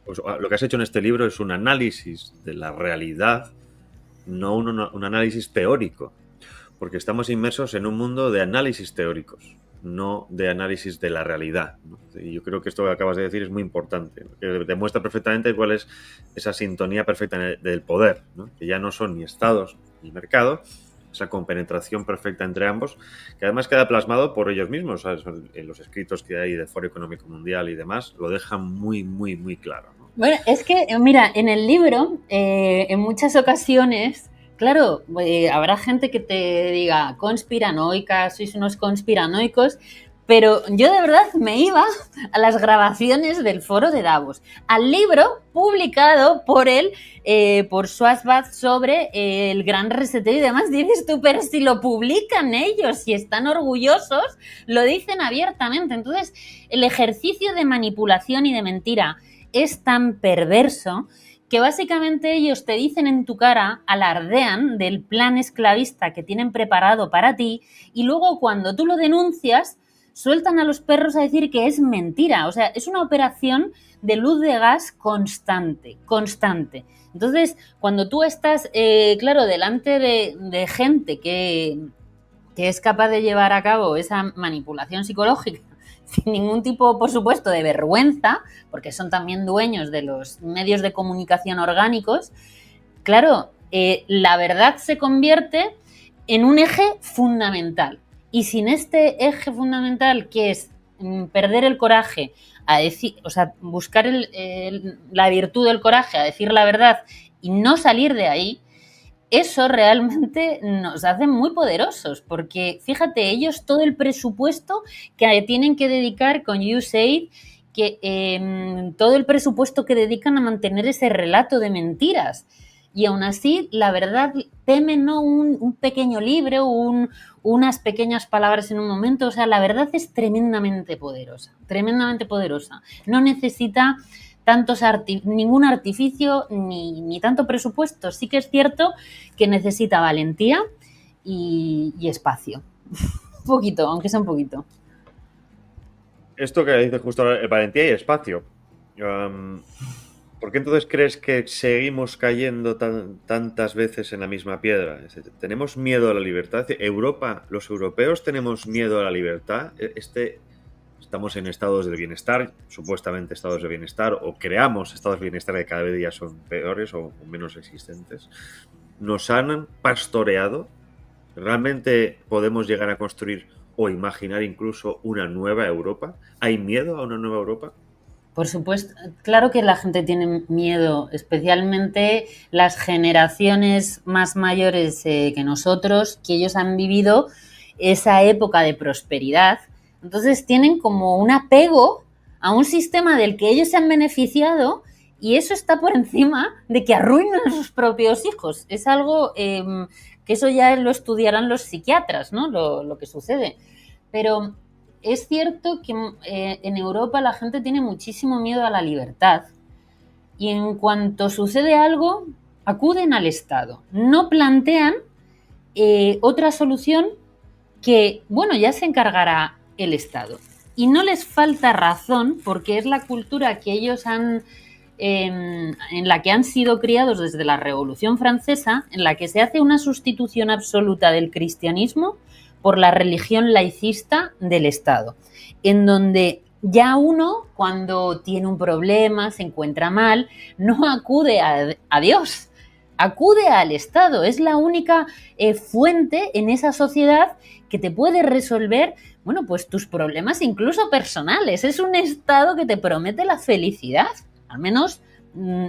Pues lo que has hecho en este libro es un análisis de la realidad, no un análisis teórico, porque estamos inmersos en un mundo de análisis teóricos. no de análisis de la realidad, ¿no? Y yo creo que esto que acabas de decir es muy importante, ¿no? Que demuestra perfectamente cuál es esa sintonía perfecta del poder, ¿no? Que ya no son ni estados ni mercado, esa compenetración perfecta entre ambos, que además queda plasmado por ellos mismos, ¿sabes? En los escritos que hay de Foro Económico Mundial y demás, lo dejan muy, muy, muy claro, ¿no? Bueno, es que, mira, en el libro, en muchas ocasiones, claro, habrá gente que te diga conspiranoicas, sois unos conspiranoicos, pero yo de verdad me iba a las grabaciones del foro de Davos, al libro publicado por él, por Schwarzbach, sobre el gran reseteo y demás. Dices tú, pero si lo publican ellos, si están orgullosos, lo dicen abiertamente. Entonces, el ejercicio de manipulación y de mentira es tan perverso que básicamente ellos te dicen en tu cara, alardean del plan esclavista que tienen preparado para ti, y luego cuando tú lo denuncias, sueltan a los perros a decir que es mentira. O sea, es una operación de luz de gas constante, constante. Entonces, cuando tú estás, claro, delante de gente que es capaz de llevar a cabo esa manipulación psicológica sin ningún tipo, por supuesto, de vergüenza, porque son también dueños de los medios de comunicación orgánicos, claro, la verdad se convierte en un eje fundamental. Y sin este eje fundamental, que es perder el coraje, a decir, o sea, buscar la virtud del coraje, a decir la verdad y no salir de ahí, eso realmente nos hace muy poderosos, porque fíjate, ellos todo el presupuesto que tienen que dedicar con USAID, que todo el presupuesto que dedican a mantener ese relato de mentiras. Y aún así, la verdad teme no un pequeño libro, unas pequeñas palabras en un momento. O sea, la verdad es tremendamente poderosa, tremendamente poderosa. No necesita ningún artificio ni tanto presupuesto. Sí que es cierto que necesita valentía y espacio. Un poquito, aunque sea un poquito. Esto que dices justo ahora, valentía y espacio. ¿Por qué entonces crees que seguimos cayendo tantas veces en la misma piedra? ¿Tenemos miedo a la libertad? Europa, los europeos tenemos miedo a la libertad. Estamos en estados de bienestar, supuestamente estados de bienestar, o creamos estados de bienestar que cada día son peores o menos existentes. Nos han pastoreado. ¿Realmente podemos llegar a construir o imaginar incluso una nueva Europa? ¿Hay miedo a una nueva Europa? Por supuesto, claro que la gente tiene miedo, especialmente las generaciones más mayores que nosotros, que ellos han vivido esa época de prosperidad. Entonces tienen como un apego a un sistema del que ellos se han beneficiado, y eso está por encima de que arruinen a sus propios hijos. Es algo que eso ya lo estudiarán los psiquiatras, ¿no? Lo que sucede. Pero es cierto que en Europa la gente tiene muchísimo miedo a la libertad, y en cuanto sucede algo, acuden al Estado. No plantean otra solución que, bueno, ya se encargará el Estado. Y no les falta razón, porque es la cultura que ellos en la que han sido criados desde la Revolución Francesa, en la que se hace una sustitución absoluta del cristianismo por la religión laicista del Estado, en donde ya uno, cuando tiene un problema, se encuentra mal, no acude a Dios, acude al Estado. Es la única fuente en esa sociedad que te puede resolver, bueno, pues tus problemas incluso personales. Es un Estado que te promete la felicidad. Al menos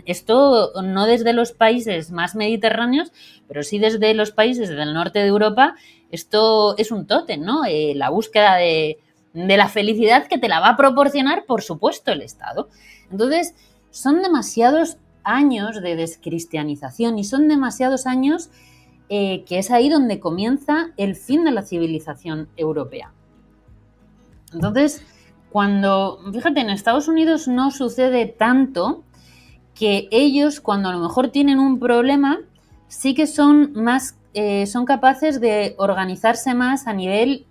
esto no desde los países más mediterráneos, pero sí desde los países del norte de Europa. Esto es un tótem, ¿no? La búsqueda de la felicidad, que te la va a proporcionar, por supuesto, el Estado. Entonces, son demasiados años de descristianización, y son demasiados años que es ahí donde comienza el fin de la civilización europea. Entonces, fíjate, en Estados Unidos no sucede tanto, que ellos, cuando a lo mejor tienen un problema, sí que son capaces de organizarse más a nivel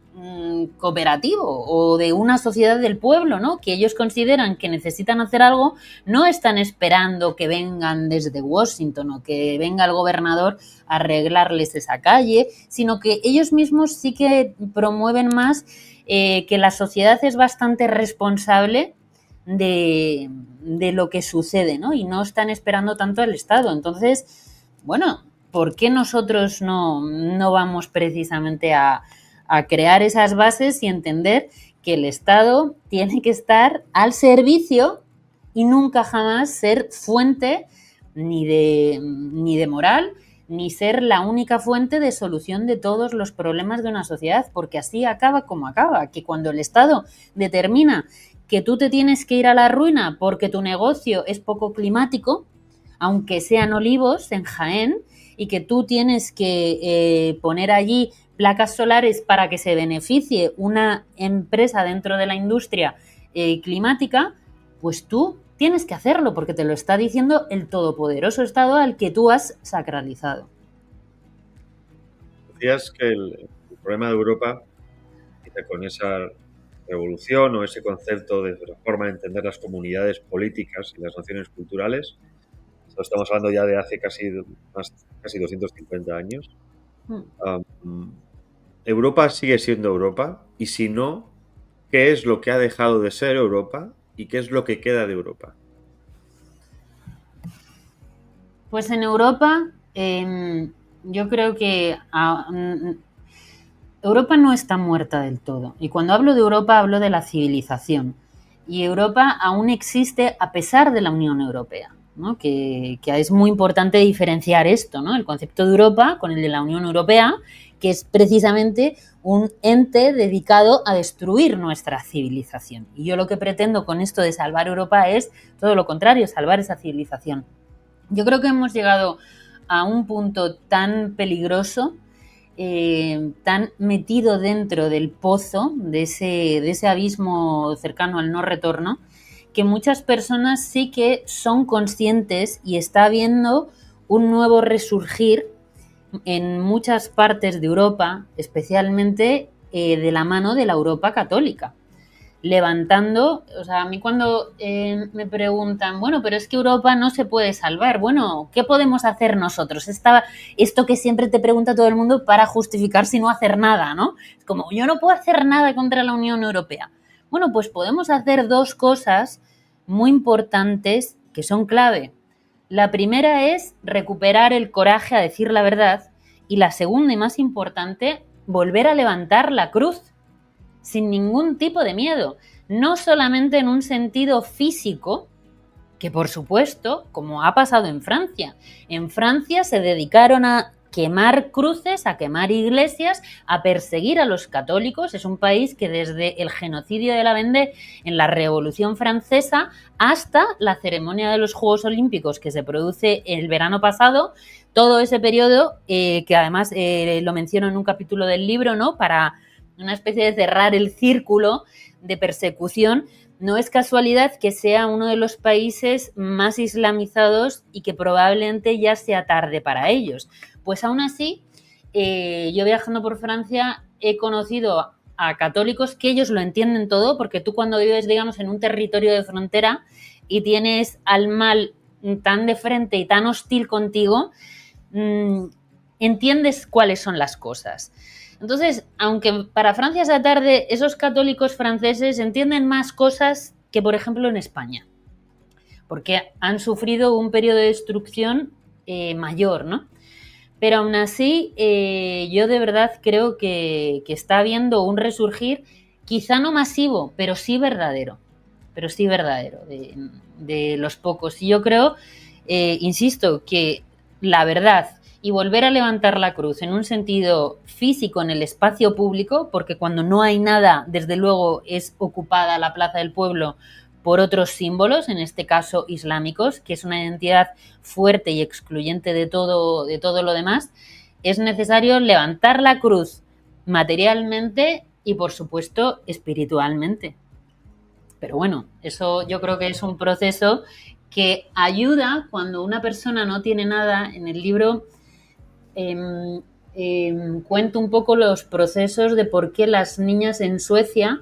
cooperativo o de una sociedad del pueblo, ¿no? Que ellos consideran que necesitan hacer algo, no están esperando que vengan desde Washington o que venga el gobernador a arreglarles esa calle, sino que ellos mismos sí que promueven más que la sociedad es bastante responsable de lo que sucede, ¿no? Y no están esperando tanto al Estado. Entonces, bueno, ¿por qué nosotros no vamos precisamente a crear esas bases y entender que el Estado tiene que estar al servicio y nunca jamás ser fuente ni de moral, ni ser la única fuente de solución de todos los problemas de una sociedad, porque así acaba como acaba, que cuando el Estado determina que tú te tienes que ir a la ruina porque tu negocio es poco climático, aunque sean olivos en Jaén, y que tú tienes que poner allí placas solares para que se beneficie una empresa dentro de la industria climática, pues tú tienes que hacerlo porque te lo está diciendo el todopoderoso Estado al que tú has sacralizado. Decías que el problema de Europa, con esa revolución o ese concepto de la forma de entender las comunidades políticas y las naciones culturales, estamos hablando ya de hace casi 250 años. Europa sigue siendo Europa, y si no, ¿qué es lo que ha dejado de ser Europa y qué es lo que queda de Europa? Pues en Europa, yo creo que Europa no está muerta del todo. Y cuando hablo de Europa, hablo de la civilización. Y Europa aún existe a pesar de la Unión Europea, ¿no? Que es muy importante diferenciar esto, ¿no? El concepto de Europa con el de la Unión Europea, que es precisamente un ente dedicado a destruir nuestra civilización. Y yo lo que pretendo con esto de salvar Europa es todo lo contrario, salvar esa civilización. Yo creo que hemos llegado a un punto tan peligroso, tan metido dentro del pozo, de ese abismo cercano al no retorno, que muchas personas sí que son conscientes y está habiendo un nuevo resurgir en muchas partes de Europa, especialmente de la mano de la Europa católica, levantando, o sea, a mí cuando me preguntan, bueno, pero es que Europa no se puede salvar, bueno, ¿qué podemos hacer nosotros? Esto que siempre te pregunta todo el mundo para justificar si no hacer nada, ¿no? Es como, yo no puedo hacer nada contra la Unión Europea. Bueno, pues podemos hacer dos cosas muy importantes que son clave. La primera es recuperar el coraje a decir la verdad, y la segunda y más importante, volver a levantar la cruz sin ningún tipo de miedo, no solamente en un sentido físico, que por supuesto, como ha pasado en Francia. En Francia se dedicaron a quemar cruces, a quemar iglesias, a perseguir a los católicos. Es un país que desde el genocidio de la Vendée en la Revolución Francesa hasta la ceremonia de los Juegos Olímpicos que se produce el verano pasado, todo ese periodo, que además lo menciono en un capítulo del libro, ¿no? Para una especie de cerrar el círculo de persecución, no es casualidad que sea uno de los países más islamizados y que probablemente ya sea tarde para ellos. Pues aún así, yo viajando por Francia he conocido a católicos que ellos lo entienden todo, porque tú cuando vives, digamos, en un territorio de frontera y tienes al mal tan de frente y tan hostil contigo, entiendes cuáles son las cosas. Entonces, aunque para Francia sea tarde, esos católicos franceses entienden más cosas que, por ejemplo, en España, porque han sufrido un periodo de destrucción mayor, ¿no? Pero aún así, yo de verdad creo que está habiendo un resurgir, quizá no masivo, pero sí verdadero, de los pocos. Y yo creo, insisto, que la verdad y volver a levantar la cruz en un sentido físico en el espacio público, porque cuando no hay nada, desde luego, es ocupada la Plaza del Pueblo por otros símbolos, en este caso islámicos, que es una identidad fuerte y excluyente de todo lo demás, es necesario levantar la cruz materialmente y, por supuesto, espiritualmente. Pero bueno, eso yo creo que es un proceso que ayuda cuando una persona no tiene nada. En el libro cuento un poco los procesos de por qué las niñas en Suecia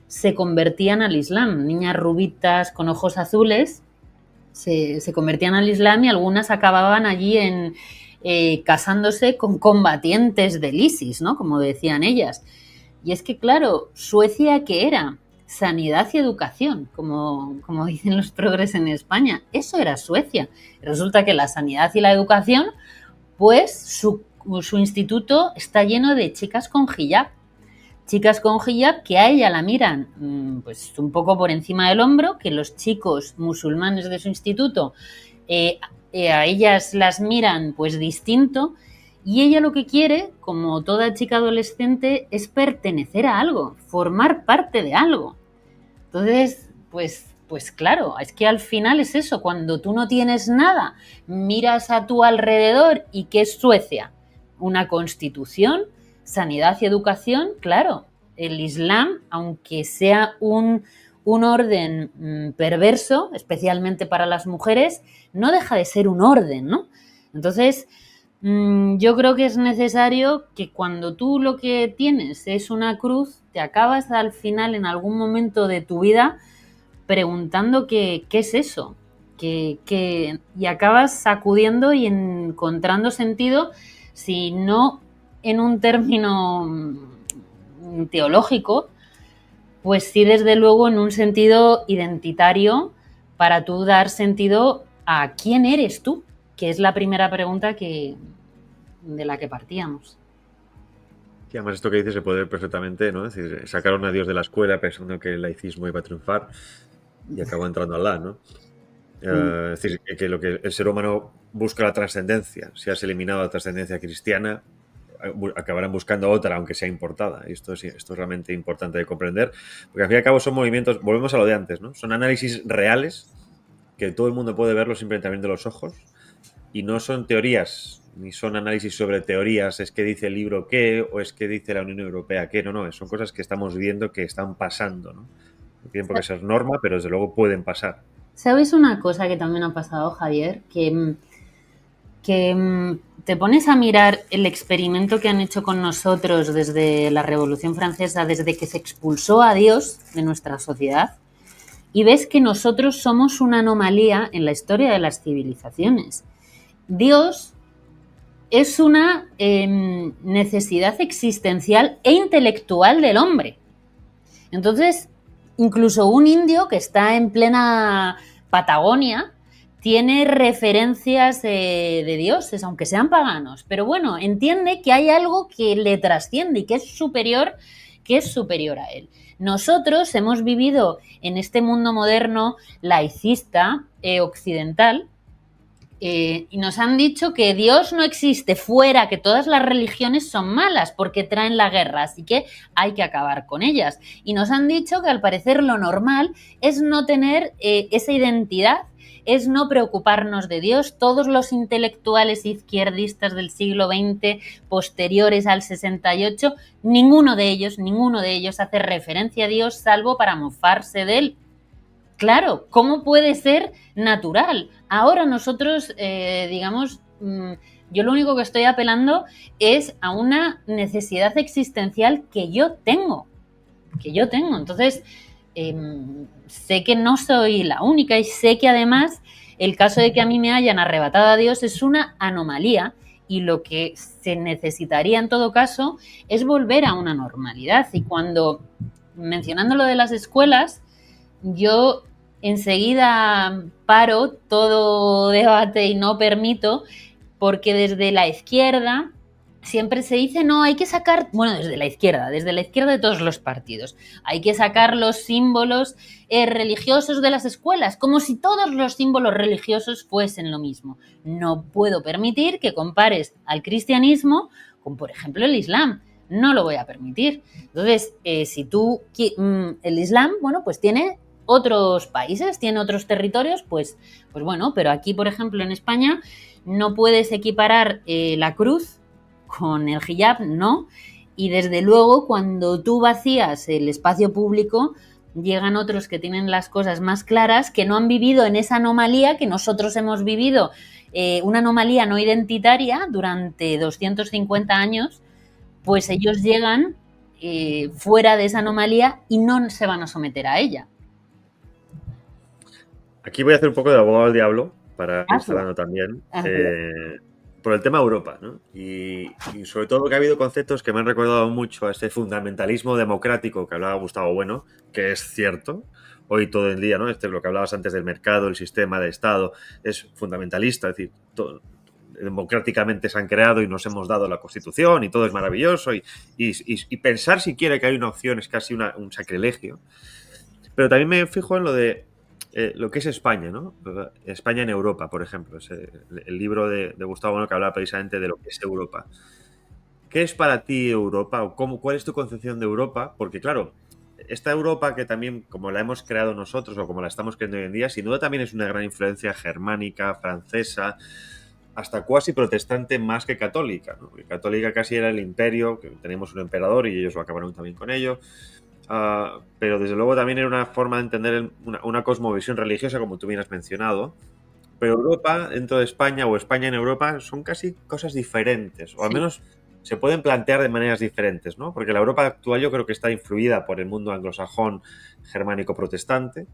se convertían al Islam. Niñas rubitas con ojos azules se convertían al Islam y algunas acababan allí casándose con combatientes del ISIS, ¿no? Como decían ellas. Y es que, claro, Suecia, ¿qué era? Sanidad y educación, como dicen los progres en España. Eso era Suecia. Resulta que la sanidad y la educación, pues su instituto está lleno de chicas con hijab. Chicas con hijab que a ella la miran pues un poco por encima del hombro, que los chicos musulmanes de su instituto a ellas las miran pues distinto, y ella lo que quiere, como toda chica adolescente, es pertenecer a algo, formar parte de algo. Entonces, pues claro, es que al final es eso, cuando tú no tienes nada, miras a tu alrededor y ¿qué es Suecia? Una constitución, sanidad y educación, claro. El Islam, aunque sea un orden perverso, especialmente para las mujeres, no deja de ser un orden, ¿no? Entonces, yo creo que es necesario que cuando tú lo que tienes es una cruz, te acabas al final, en algún momento de tu vida, preguntando qué es eso, y acabas sacudiendo y encontrando sentido, si no en un término teológico, pues sí, desde luego en un sentido identitario, para tú dar sentido a quién eres tú, que es la primera pregunta de la que partíamos. Y además esto que dices se puede ver perfectamente, ¿no? Es decir, sacaron a Dios de la escuela pensando que el laicismo iba a triunfar y acabó entrando Alá, ¿no? Es decir, que lo que el ser humano busca la trascendencia. Si has eliminado la trascendencia cristiana, acabarán buscando otra, aunque sea importada. Y esto es realmente importante de comprender, porque al fin y al cabo son movimientos, volvemos a lo de antes, ¿no? Son análisis reales que todo el mundo puede verlo simplemente abriendo los ojos, y no son teorías, ni son análisis sobre teorías, es que dice el libro qué, o es que dice la Unión Europea qué, no, son cosas que estamos viendo que están pasando, ¿no? No tienen por qué ser norma, pero desde luego pueden pasar. ¿Sabes una cosa que también ha pasado, Javier? Que te pones a mirar el experimento que han hecho con nosotros desde la Revolución Francesa, desde que se expulsó a Dios de nuestra sociedad, y ves que nosotros somos una anomalía en la historia de las civilizaciones. Dios es una necesidad existencial e intelectual del hombre. Entonces, incluso un indio que está en plena Patagonia tiene referencias de dioses, aunque sean paganos, pero bueno, entiende que hay algo que le trasciende y que es superior a él. Nosotros hemos vivido en este mundo moderno laicista occidental, y nos han dicho que Dios no existe fuera, que todas las religiones son malas porque traen la guerra, así que hay que acabar con ellas. Y nos han dicho que al parecer lo normal es no tener esa identidad, es no preocuparnos de Dios. Todos los intelectuales izquierdistas del siglo XX, posteriores al 68, ninguno de ellos hace referencia a Dios salvo para mofarse de él. Claro, ¿cómo puede ser natural? Ahora nosotros, yo lo único que estoy apelando es a una necesidad existencial que yo tengo. Entonces, sé que no soy la única y sé que además el caso de que a mí me hayan arrebatado a Dios es una anomalía, y lo que se necesitaría en todo caso es volver a una normalidad. Y cuando, mencionando lo de las escuelas, yo enseguida paro todo debate y no permito, porque desde la izquierda siempre se dice, no, hay que sacar, bueno, desde la izquierda de todos los partidos, hay que sacar los símbolos religiosos de las escuelas, como si todos los símbolos religiosos fuesen lo mismo. No puedo permitir que compares al cristianismo con, por ejemplo, el Islam. No lo voy a permitir. Entonces, el Islam, bueno, pues tiene otros países, tiene otros territorios, pues bueno, pero aquí, por ejemplo, en España, no puedes equiparar la cruz con el hijab, no, y desde luego cuando tú vacías el espacio público, llegan otros que tienen las cosas más claras, que no han vivido en esa anomalía que nosotros hemos vivido una anomalía no identitaria durante 250 años, pues ellos llegan fuera de esa anomalía y no se van a someter a ella. Aquí voy a hacer un poco de abogado del diablo para ir Hazlo. cerrando también. Hazlo. Por el tema Europa, ¿no? Y sobre todo que ha habido conceptos que me han recordado mucho a ese fundamentalismo democrático que hablaba Gustavo Bueno, que es cierto, hoy todo el día, ¿no? Lo que hablabas antes del mercado, el sistema de Estado, es fundamentalista, es decir, democráticamente se han creado y nos hemos dado la Constitución y todo es maravilloso y pensar siquiera que hay una opción es casi un sacrilegio. Pero también me fijo en lo que es España, ¿no? España en Europa, por ejemplo. Es el libro de Gustavo Bueno que hablaba precisamente de lo que es Europa. ¿Qué es para ti Europa? ¿O cuál es tu concepción de Europa? Porque, claro, esta Europa que también, como la hemos creado nosotros o como la estamos creando hoy en día, sin duda también es una gran influencia germánica, francesa, hasta cuasi protestante más que católica, ¿no? Porque católica casi era el imperio, que teníamos un emperador y ellos lo acabaron también con ello. Pero desde luego también era una forma de entender una cosmovisión religiosa, como tú bien has mencionado. Pero Europa dentro de España o España en Europa son casi cosas diferentes, o al Sí. menos se pueden plantear de maneras diferentes, ¿no? Porque la Europa actual yo creo que está influida por el mundo anglosajón, germánico, protestante,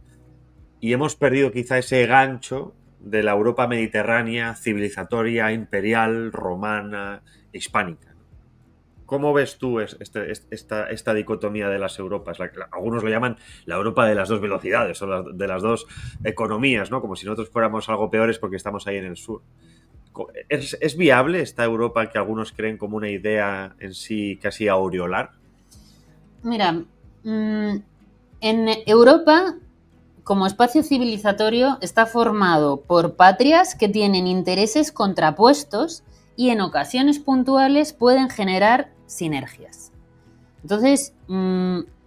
y hemos perdido quizá ese gancho de la Europa mediterránea, civilizatoria, imperial, romana, hispánica. ¿Cómo ves tú esta dicotomía de las Europas? Algunos lo llaman la Europa de las dos velocidades o de las dos economías, ¿no? Como si nosotros fuéramos algo peores porque estamos ahí en el sur. ¿Es viable esta Europa que algunos creen como una idea en sí casi aureolar? Mira, en Europa, como espacio civilizatorio, está formado por patrias que tienen intereses contrapuestos y en ocasiones puntuales pueden generar sinergias. Entonces,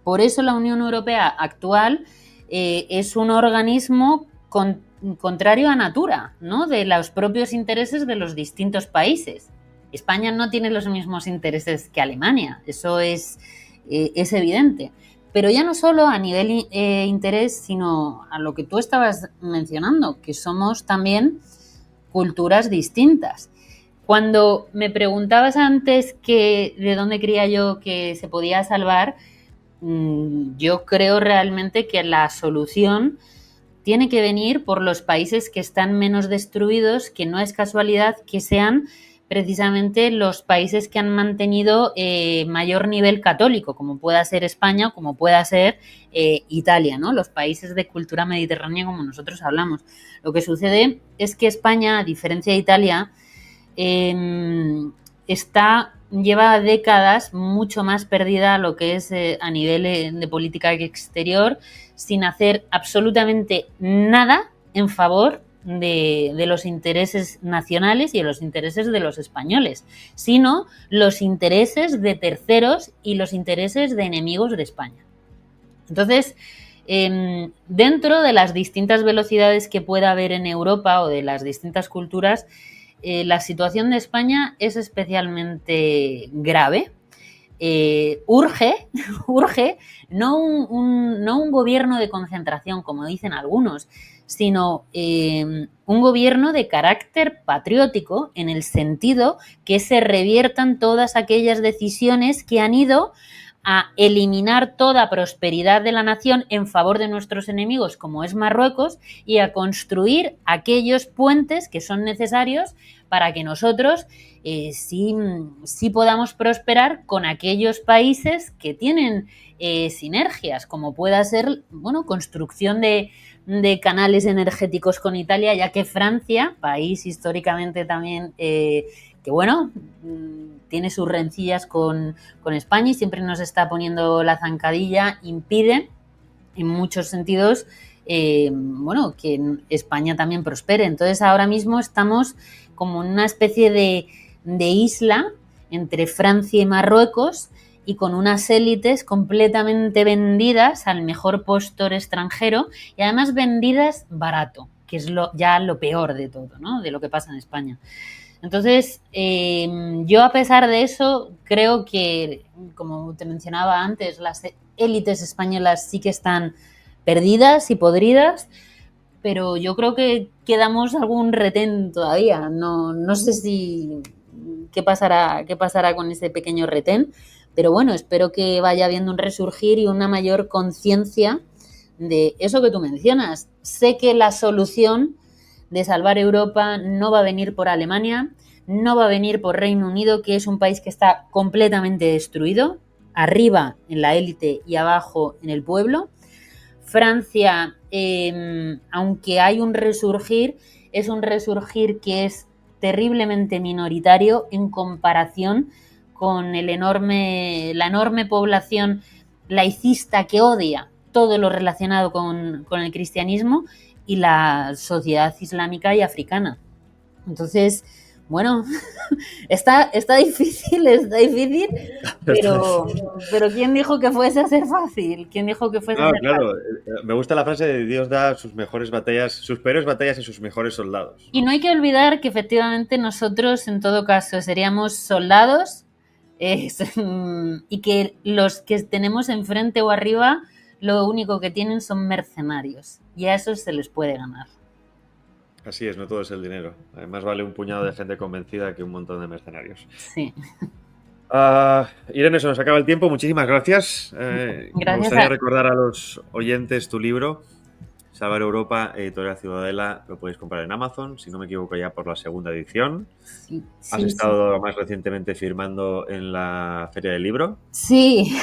por eso la Unión Europea actual es un organismo contrario a natura, ¿no? De los propios intereses de los distintos países. España no tiene los mismos intereses que Alemania, eso es evidente. Pero ya no solo a nivel interés, sino a lo que tú estabas mencionando, que somos también culturas distintas. Cuando me preguntabas antes de dónde creía yo que se podía salvar, yo creo realmente que la solución tiene que venir por los países que están menos destruidos, que no es casualidad que sean precisamente los países que han mantenido mayor nivel católico, como pueda ser España o como pueda ser Italia, ¿no? Los países de cultura mediterránea como nosotros hablamos. Lo que sucede es que España, a diferencia de Italia, lleva décadas mucho más perdida a lo que es a nivel de política exterior, sin hacer absolutamente nada en favor de los intereses nacionales y de los intereses de los españoles, sino los intereses de terceros y los intereses de enemigos de España. Entonces, dentro de las distintas velocidades que pueda haber en Europa o de las distintas culturas, la situación de España es especialmente grave. Urge no un gobierno de concentración, como dicen algunos, sino un gobierno de carácter patriótico, en el sentido que se reviertan todas aquellas decisiones que han ido a eliminar toda prosperidad de la nación en favor de nuestros enemigos, como es Marruecos, y a construir aquellos puentes que son necesarios para que nosotros sí podamos prosperar con aquellos países que tienen sinergias, como pueda ser, bueno, construcción de canales energéticos con Italia, ya que Francia, país históricamente también que bueno, tiene sus rencillas con España y siempre nos está poniendo la zancadilla, impide en muchos sentidos bueno, que España también prospere. Entonces ahora mismo estamos como en una especie de isla entre Francia y Marruecos, y con unas élites completamente vendidas al mejor postor extranjero y además vendidas barato, que es ya lo peor de todo, ¿no? De lo que pasa en España. Entonces, yo a pesar de eso creo que, como te mencionaba antes, las élites españolas sí que están perdidas y podridas, pero yo creo que quedamos algún retén todavía. No sé si qué pasará con ese pequeño retén, pero bueno, espero que vaya habiendo un resurgir y una mayor conciencia de eso que tú mencionas. Sé que la solución de salvar Europa no va a venir por Alemania, no va a venir por Reino Unido, que es un país que está completamente destruido, arriba en la élite y abajo en el pueblo. Francia, aunque hay un resurgir, es un resurgir que es terriblemente minoritario en comparación con la enorme población laicista que odia todo lo relacionado con el cristianismo y la sociedad islámica y africana. Entonces, bueno, está difícil, pero ¿quién dijo que fuese a ser fácil? ¿Quién dijo que fuese a ser Claro, fácil? me gusta la frase de Dios da sus mejores batallas, sus peores batallas y sus mejores soldados. Y no hay que olvidar que efectivamente nosotros, en todo caso, seríamos soldados y que los que tenemos enfrente o arriba, lo único que tienen son mercenarios. Y a esos se les puede ganar. Así es, no todo es el dinero. Además vale un puñado de gente convencida que un montón de mercenarios. Sí. Irene, se nos acaba el tiempo. Muchísimas gracias. Me gustaría recordar a los oyentes tu libro, Salvar Europa, Editorial Ciudadela. Lo podéis comprar en Amazon, si no me equivoco, ya por la segunda edición. Sí, Has estado más recientemente firmando en la Feria del Libro. Sí.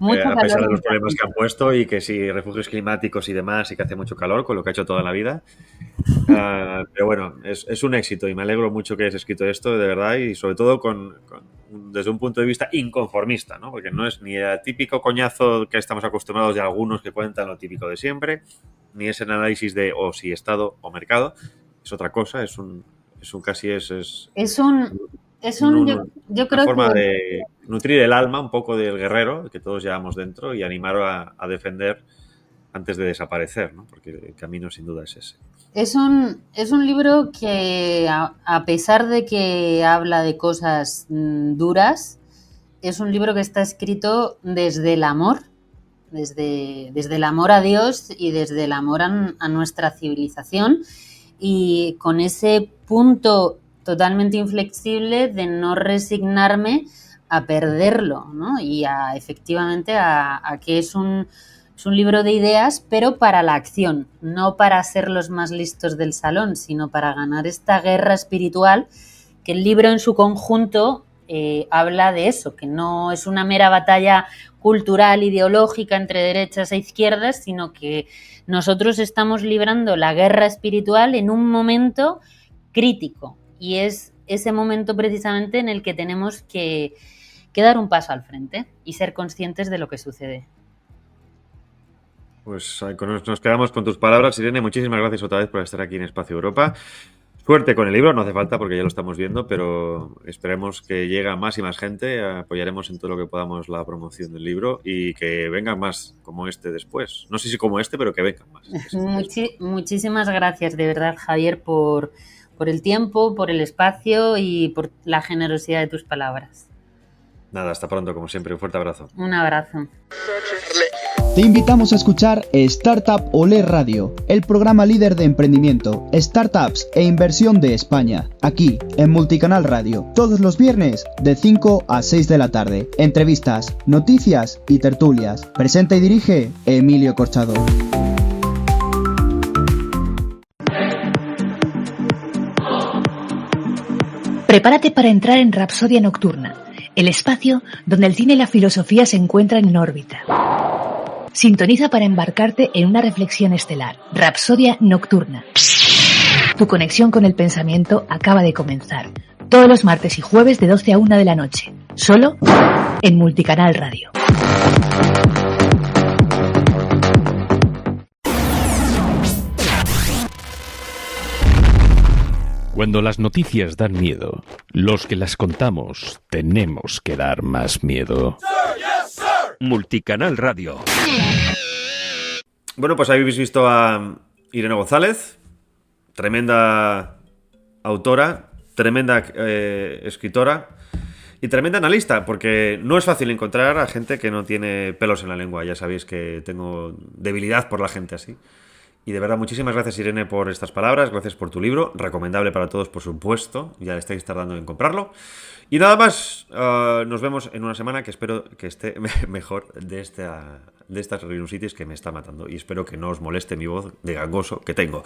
A pesar de los problemas que han puesto y que si refugios climáticos y demás y que hace mucho calor, con lo que ha hecho toda la vida. Pero bueno, es un éxito y me alegro mucho que hayas escrito esto, de verdad, y sobre todo desde un punto de vista inconformista, ¿no? Porque no es ni el típico coñazo que estamos acostumbrados de algunos que cuentan lo típico de siempre, ni es el análisis de o si Estado o mercado, es otra cosa, yo creo forma que de nutrir el alma un poco del guerrero que todos llevamos dentro y animar a defender antes de desaparecer, ¿no? Porque el camino sin duda es ese. Es un libro que, a pesar de que habla de cosas duras, es un libro que está escrito desde el amor, desde el amor a Dios y desde el amor a nuestra civilización, y con ese punto totalmente inflexible de no resignarme a perderlo, ¿no? Y efectivamente a que es un libro de ideas, pero para la acción, no para ser los más listos del salón, sino para ganar esta guerra espiritual, que el libro en su conjunto habla de eso, que no es una mera batalla cultural, ideológica entre derechas e izquierdas, sino que nosotros estamos librando la guerra espiritual en un momento crítico, y es ese momento precisamente en el que tenemos que dar un paso al frente y ser conscientes de lo que sucede. Pues nos quedamos con tus palabras, Irene. Muchísimas gracias otra vez por estar aquí en Espacio Europa. Suerte con el libro, no hace falta porque ya lo estamos viendo, pero esperemos que llegue a más y más gente. Apoyaremos en todo lo que podamos la promoción del libro y que vengan más como este después. No sé si como este, pero que vengan más. Muchísimas gracias, de verdad, Javier, por el tiempo, por el espacio y por la generosidad de tus palabras. Nada, hasta pronto, como siempre. Un fuerte abrazo. Un abrazo. Te invitamos a escuchar Startup Olé Radio, el programa líder de emprendimiento, startups e inversión de España, aquí en Multicanal Radio, todos los viernes de 5 a 6 de la tarde. Entrevistas, noticias y tertulias. Presenta y dirige Emilio Corchado. Prepárate para entrar en Rapsodia Nocturna, el espacio donde el cine y la filosofía se encuentran en órbita. Sintoniza para embarcarte en una reflexión estelar. Rapsodia Nocturna. Tu conexión con el pensamiento acaba de comenzar. Todos los martes y jueves de 12 a 1 de la noche. Solo en Multicanal Radio. Cuando las noticias dan miedo, los que las contamos tenemos que dar más miedo. Multicanal Radio. Bueno, pues habéis visto a Irene González, tremenda autora, tremenda escritora y tremenda analista, porque no es fácil encontrar a gente que no tiene pelos en la lengua. Ya sabéis que tengo debilidad por la gente así. Y de verdad, muchísimas gracias, Irene, por estas palabras. Gracias por tu libro. Recomendable para todos, por supuesto. Ya le estáis tardando en comprarlo. Y nada más. Nos vemos en una semana, que espero que esté mejor de estas sinusitis que me está matando. Y espero que no os moleste mi voz de gangoso que tengo.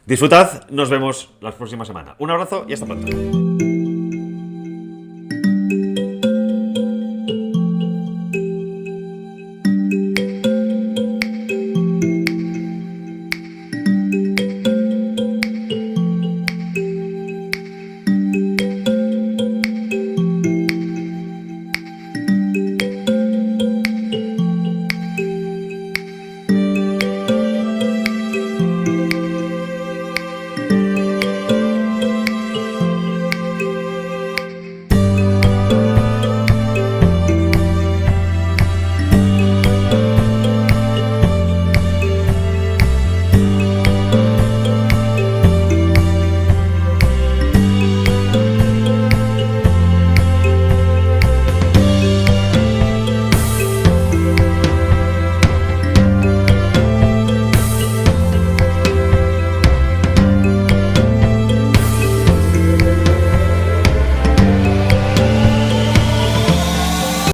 Disfrutad. Nos vemos la próxima semana. Un abrazo y hasta pronto.